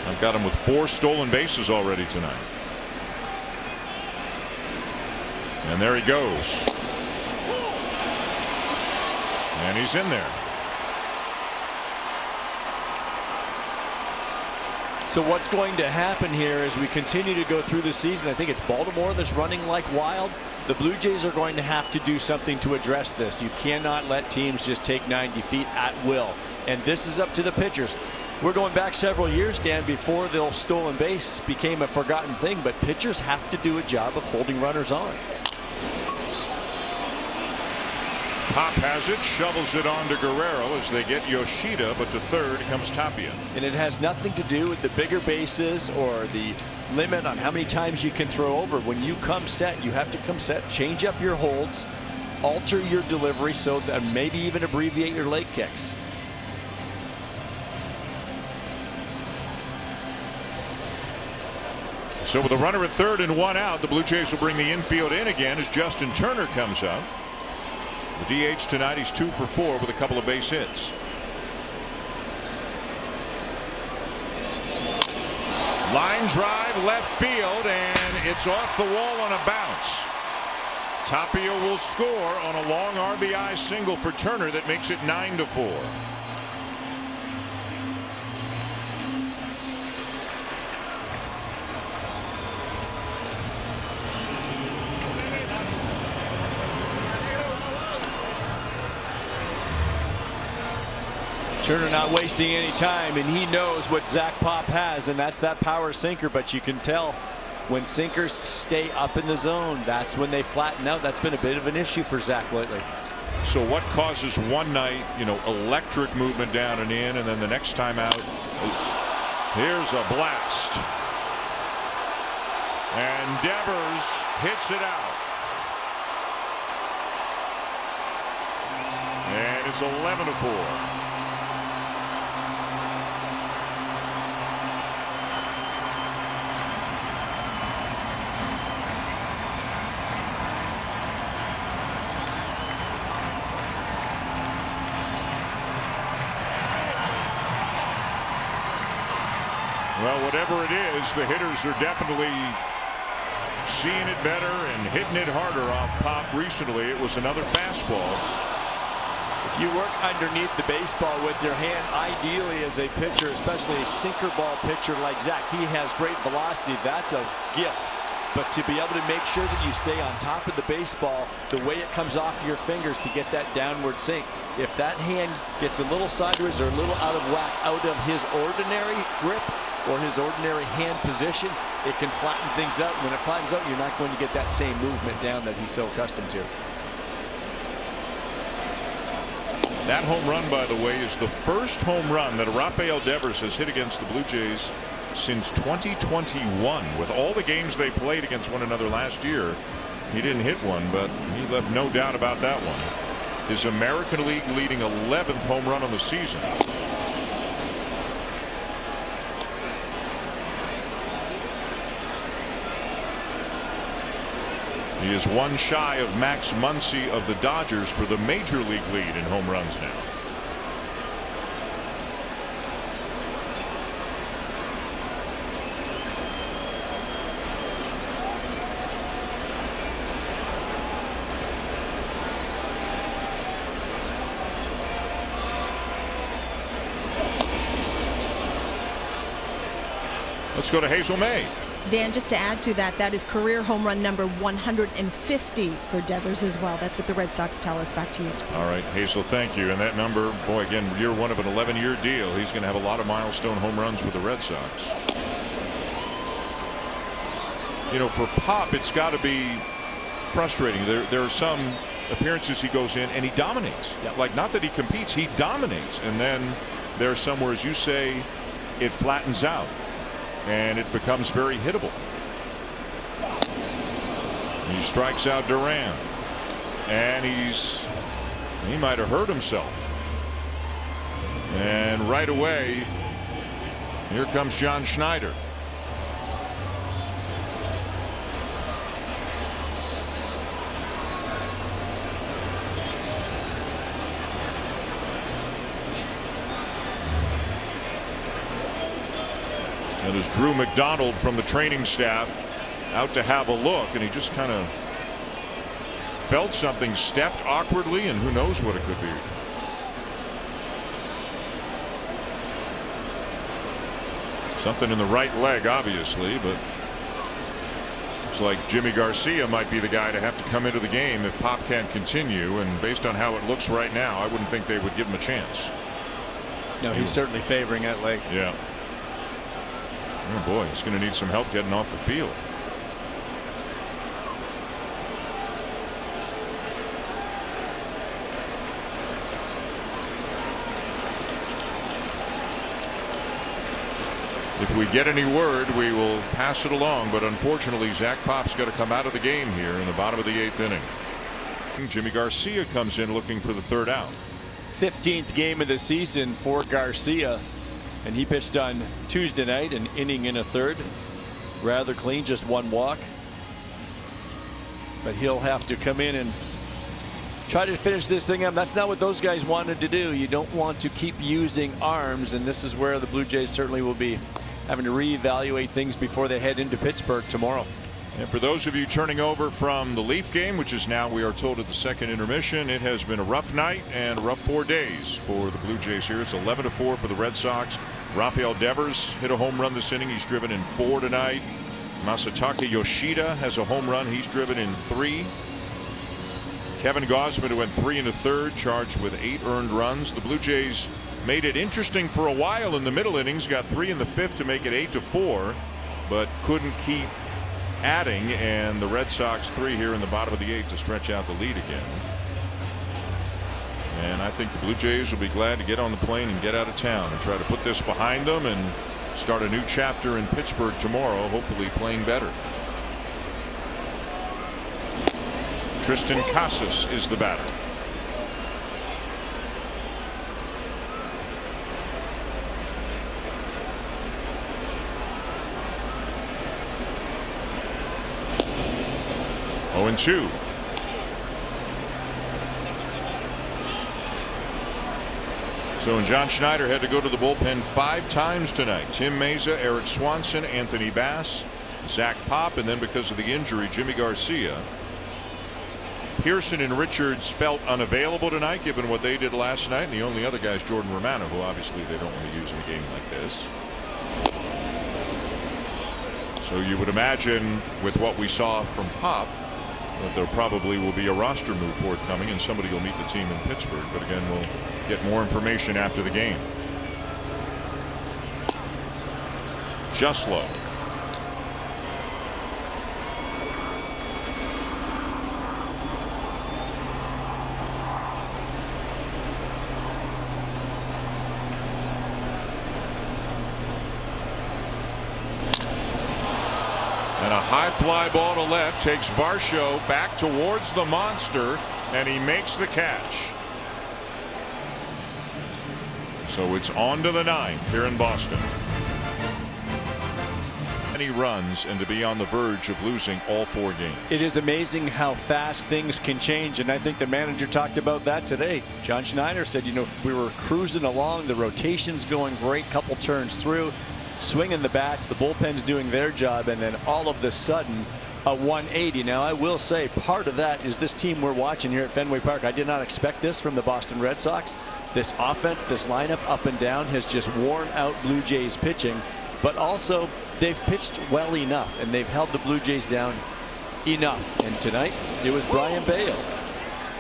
I've got him with 4 stolen bases already tonight. And there he goes. And he's in there.
So what's going to happen here as we continue to go through the season? I think it's Baltimore that's running like wild. The Blue Jays are going to have to do something to address this. You cannot let teams just take 90 feet at will. And this is up to the pitchers. We're going back several years, Dan, before the stolen base became a forgotten thing. But pitchers have to do a job of holding runners on.
Pop has it, shovels it on to Guerrero as they get Yoshida, but to third comes Tapia.
And it has nothing to do with the bigger bases or the limit on how many times you can throw over. When you come set, you have to come set, change up your holds, alter your delivery, so that maybe even abbreviate your leg kicks.
So with a runner at third and 1 out, the Blue Jays will bring the infield in again as Justin Turner comes up. The DH tonight, he's 2 for 4 with a couple of base hits. Line drive left field, and it's off the wall on a bounce. Tapia will score on a long RBI single for Turner that makes it 9-4.
Turner not wasting any time, and he knows what Zach Pop has, and that's that power sinker. But you can tell when sinkers stay up in the zone, that's when they flatten out. That's been a bit of an issue for Zach lately.
So what causes one night, electric movement down and in, and then the next time out, here's a blast. And Devers hits it out. And it's 11-4. Well, whatever it is, the hitters are definitely seeing it better and hitting it harder off Pop recently. It was another fastball.
If you work underneath the baseball with your hand, ideally as a pitcher, especially a sinker ball pitcher like Zach, he has great velocity. That's a gift. But to be able to make sure that you stay on top of the baseball, the way it comes off your fingers to get that downward sink, if that hand gets a little sideways or a little out of whack, out of his ordinary grip or his ordinary hand position, it can flatten things out. When it flattens out, you're not going to get that same movement down that he's so accustomed to.
That home run, by the way, is the first home run that Rafael Devers has hit against the Blue Jays since 2021. With all the games they played against one another last year, he didn't hit one, but he left no doubt about that one. His American League leading 11th home run on the season. He is one shy of Max Muncy of the Dodgers for the major league lead in home runs now. Let's go to Hazel May.
Dan, just to add to that, that is career home run number 150 for Devers as well. That's what the Red Sox tell us. Back to you. All
right, Hazel, thank you. And that number, boy, again, year one of an 11-year deal. He's going to have a lot of milestone home runs with the Red Sox. For Pop, it's got to be frustrating. There are some appearances he goes in and he dominates.
Yep.
Like, not that he competes, he dominates. And then there are some where, as you say, it flattens out and it becomes very hittable. He strikes out Duran, and he might have hurt himself. And right away, here comes John Schneider. And as Drew McDonald from the training staff out to have a look, and he just kind of felt something, stepped awkwardly, and who knows what it could be. Something in the right leg, obviously, but it's like Jimmy Garcia might be the guy to have to come into the game if Pop can't continue, and based on how it looks right now, I wouldn't think they would give him a chance.
No, he's certainly favoring that leg.
Yeah. Oh boy, he's going to need some help getting off the field. If we get any word, we will pass it along, but unfortunately Zach Pop's got to come out of the game here in the bottom of the 8th inning. Jimmy Garcia comes in looking for the 3rd out.
15th game of the season for Garcia, and he pitched on Tuesday night, an inning and a third. Rather clean, just 1 walk. But he'll have to come in and try to finish this thing up. That's not what those guys wanted to do. You don't want to keep using arms, and this is where the Blue Jays certainly will be having to reevaluate things before they head into Pittsburgh tomorrow.
And for those of you turning over from the Leaf game, which is now, we are told, at the 2nd intermission, it has been a rough night and a rough 4 days for the Blue Jays here. It's 11-4 for the Red Sox. Rafael Devers hit a home run this inning. He's driven in 4 tonight. Masataka Yoshida has a home run. He's driven in 3. Kevin Gausman, who went 3 1/3, charged with 8 earned runs. The Blue Jays made it interesting for a while in the middle innings, got 3 in the 5th to make it 8-4, but couldn't keep adding, and the Red Sox 3 here in the bottom of the 8th to stretch out the lead again. And I think the Blue Jays will be glad to get on the plane and get out of town and try to put this behind them and start a new chapter in Pittsburgh tomorrow, hopefully playing better. Tristan Casas is the batter. Oh, 0-2. So, and John Schneider had to go to the bullpen 5 times tonight. Tim Meza, Eric Swanson, Anthony Bass, Zach Pop, and then because of the injury, Jimmy Garcia. Pearson and Richards felt unavailable tonight given what they did last night, and the only other guy is Jordan Romano, who obviously they don't want to use in a game like this. So you would imagine with what we saw from Pop that there probably will be a roster move forthcoming and somebody will meet the team in Pittsburgh, but again, we'll get more information after the game. Just low. And a high fly ball to left takes Varsho back towards the monster, and he makes the catch. So it's on to the 9th here in Boston. And he runs, and to be on the verge of losing all 4 games.
It is amazing how fast things can change, and I think the manager talked about that today. John Schneider said, you know, we were cruising along, the rotation's going great, couple turns through, swinging the bats, the bullpen's doing their job, and then all of a sudden a 180. Now I will say part of that is this team we're watching here at Fenway Park. I did not expect this from the Boston Red Sox. This offense, this lineup up and down has just worn out Blue Jays pitching, but also they've pitched well enough and they've held the Blue Jays down enough. And tonight it was Brian Bale.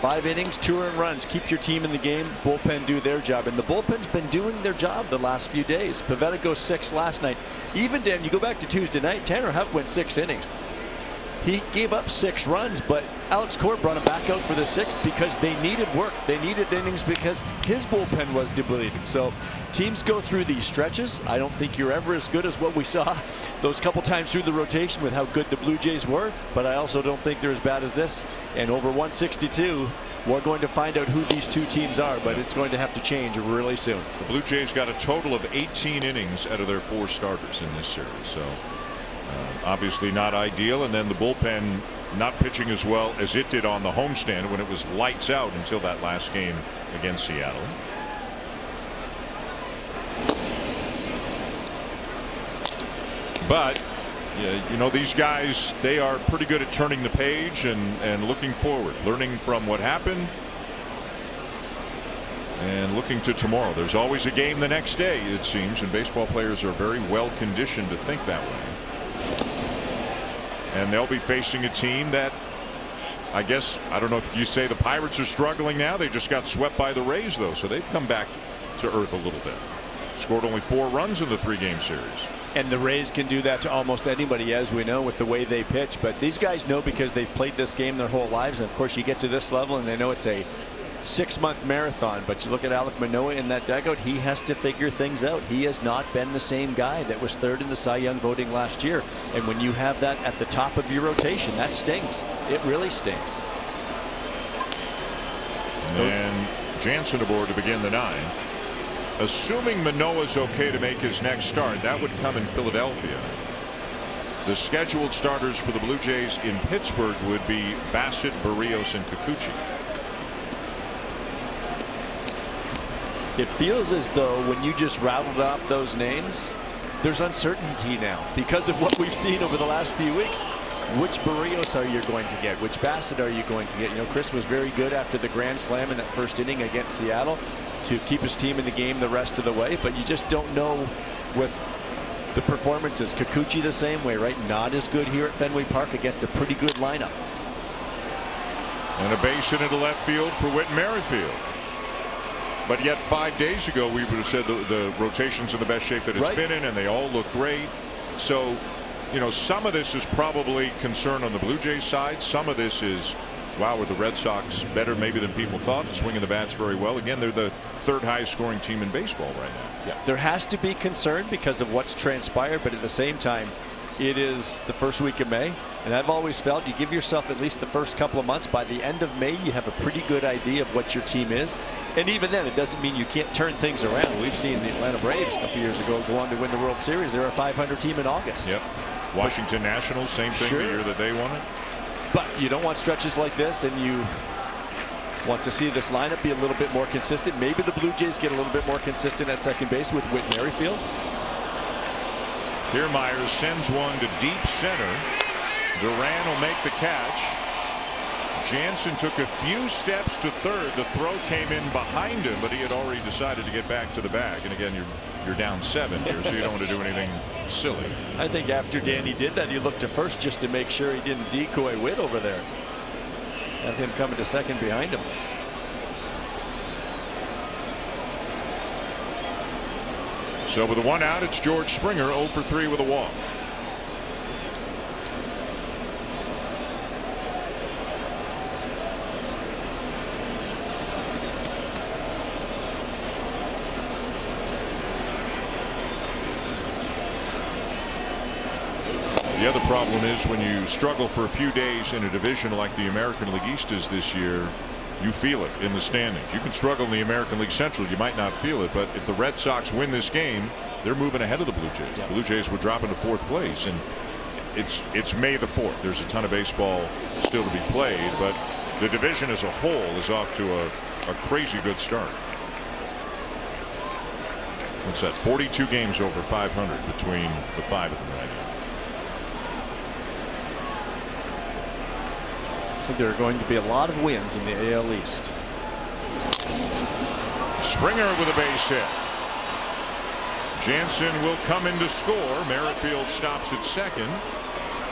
5 innings, 2 earned runs. Keep your team in the game. Bullpen do their job. And the bullpen's been doing their job the last few days. Pivetta goes 6 last night. Even Dan, you go back to Tuesday night, Tanner Houck went 6 innings. He gave up 6 runs, but Alex Cora brought him back out for the 6th because they needed work. They needed innings because his bullpen was depleted. So teams go through these stretches. I don't think you're ever as good as what we saw those couple times through the rotation with how good the Blue Jays were, but I also don't think they're as bad as this. And over 162, we're going to find out who these 2 teams are, but it's going to have to change really soon.
The Blue Jays got a total of 18 innings out of their 4 starters in this series. So obviously not ideal, and then the bullpen not pitching as well as it did on the homestand when it was lights out until that last game against Seattle. But you know, these guys, they are pretty good at turning the page and looking forward, learning from what happened and looking to tomorrow. There's always a game the next day, it seems, and baseball players are very well conditioned to think that way. And they'll be facing a team that, I guess, I don't know if you say the Pirates are struggling now. They just got swept by the Rays, though, so they've come back to earth a little bit. Scored only 4 runs in the 3-game series.
And the Rays can do that to almost anybody, as we know, with the way they pitch. But these guys know, because they've played this game their whole lives. And of course, you get to this level and they know it's a 6-month marathon. But you look at Alek Manoah in that dugout, he has to figure things out. He has not been the same guy that was 3rd in the Cy Young voting last year. And when you have that at the top of your rotation, that stings. It really stings.
And Jansen aboard to begin the 9th. Assuming Manoah's okay to make his next start, that would come in Philadelphia. The scheduled starters for the Blue Jays in Pittsburgh would be Bassett, Berríos, and Kikuchi.
It feels as though when you just rattled off those names, there's uncertainty now because of what we've seen over the last few weeks. Which Berríos are you going to get? Which Bassett are you going to get? You know, Chris was very good after the grand slam in that first inning against Seattle to keep his team in the game the rest of the way, but you just don't know with the performances. Kikuchi the same way, right? Not as good here at Fenway Park against a pretty good lineup.
And a base hit into left field for Whit Merrifield. But yet 5 days ago we would have said the rotation's in the best shape that it's been in, and they all look great. So, you know, some of this is probably concern on the Blue Jays side. Some of this is, wow, were the Red Sox better maybe than people thought, swinging the bats very well. Again, they're the 3rd highest scoring team in baseball right now.
Yeah, there has to be concern because of what's transpired, but at the same time, it is the first week of May, and I've always felt you give yourself at least the first couple of months. By the end of May, you have a pretty good idea of what your team is, and even then, it doesn't mean you can't turn things around. We've seen the Atlanta Braves a couple years ago go on to win the World Series. They're a 500 team in August.
Yep. Washington Nationals, same thing, the year that they won it.
But you don't want stretches like this, and you want to see this lineup be a little bit more consistent. Maybe the Blue Jays get a little bit more consistent at second base with Whit Merrifield.
Kiermaier sends one to deep center. Duran will make the catch. Jansen took a few steps to third. The throw came in behind him, but he had already decided to get back to the bag. And again, you're down 7 here, so you don't want to do anything silly.
I think after Danny did that, he looked to first just to make sure he didn't decoy Whit over there. Have him coming to second behind him.
So with a 1 out, it's George Springer 0 for 3 with a walk. The other problem is when you struggle for a few days in a division like the American League East is this year, you feel it in the standings. You can struggle in the American League Central, you might not feel it, but if the Red Sox win this game, they're moving ahead of the Blue Jays. The Blue Jays would drop into 4th place, and it's May the 4th. There's a ton of baseball still to be played, but the division as a whole is off to a crazy good start. What's that? 42 games over 500 between the 5 of them right now.
I think there are going to be a lot of wins in the AL East.
Springer with a base hit. Jansen will come in to score. Merrifield stops at second,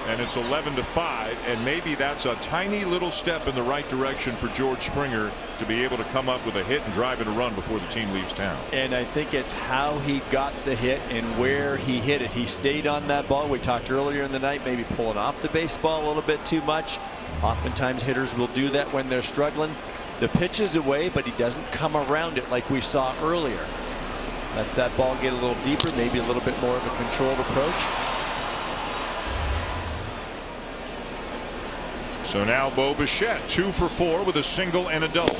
and it's 11-5, and maybe that's a tiny little step in the right direction for George Springer to be able to come up with a hit and drive in a run before the team leaves town.
And I think it's how he got the hit and where he hit it. He stayed on that ball. We talked earlier in the night, maybe pulling off the baseball a little bit too much. Oftentimes hitters will do that when they're struggling. The pitch is away, but he doesn't come around it like we saw earlier. Lets that ball get a little deeper, maybe a little bit more of a controlled approach.
So now Bo Bichette 2 for 4 with a single and a double.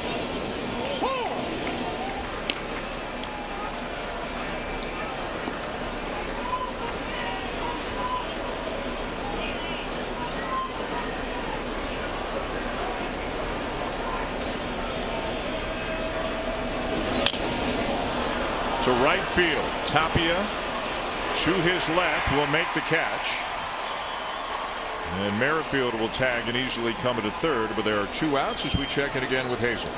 To right field, Tapia To his left will make the catch. And Merrifield will tag and easily come into third, but there are 2 outs as we check it again with Hazel.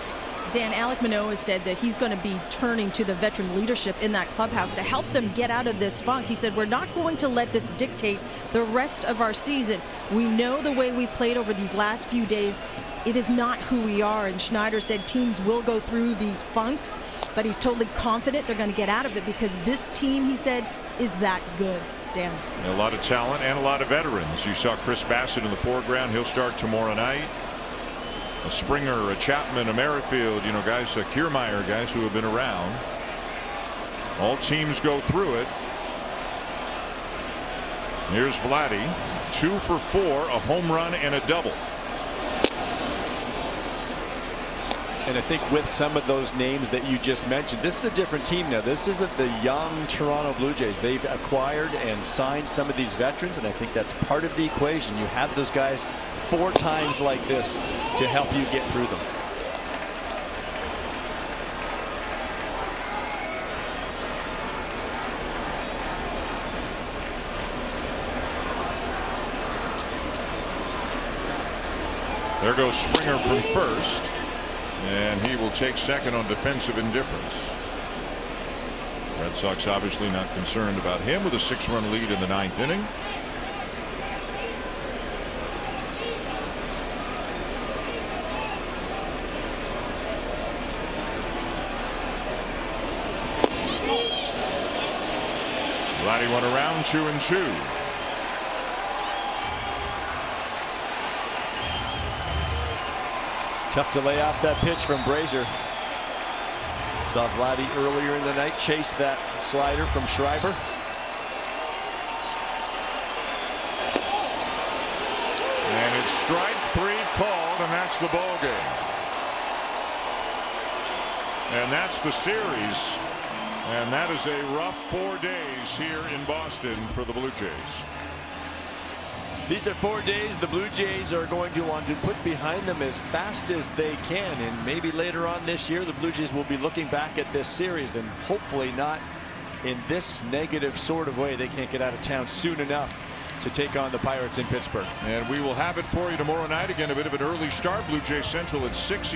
Dan, Alek Manoah said that he's going to be turning to the veteran leadership in that clubhouse to help them get out of this funk. He said, we're not going to let this dictate the rest of our season. We know the way we've played over these last few days. It is not who we are. And Schneider said teams will go through these funks, but he's totally confident they're going to get out of it because this team, he said, is that good. Dan.
A lot of talent and a lot of veterans. You saw Chris Bassett in the foreground. He'll start tomorrow night. A Springer, a Chapman, a Merrifield, guys, a Kiermaier, guys who have been around. All teams go through it. Here's Vladdy, 2 for 4, a home run and a double.
And I think with some of those names that you just mentioned, this is a different team now. This isn't the young Toronto Blue Jays. They've acquired and signed some of these veterans, and I think that's part of the equation. You have those guys 4 times like this to help you get through them.
There goes Springer from first. And he will take second on defensive indifference. Red Sox obviously not concerned about him with a 6-run lead in the 9th inning. Vladdy went around 2-2.
Tough to lay off that pitch from Brazier. Saw Vladdy earlier in the night chase that slider from Schreiber.
And it's strike 3 called, and that's the ball game. And that's the series. And that is a rough 4 days here in Boston for the Blue Jays.
These are 4 days the Blue Jays are going to want to put behind them as fast as they can, and maybe later on this year the Blue Jays will be looking back at this series and hopefully not in this negative sort of way. They can't get out of town soon enough to take on the Pirates in Pittsburgh.
And we will have it for you tomorrow night. Again, a bit of an early start. Blue Jays Central at 6.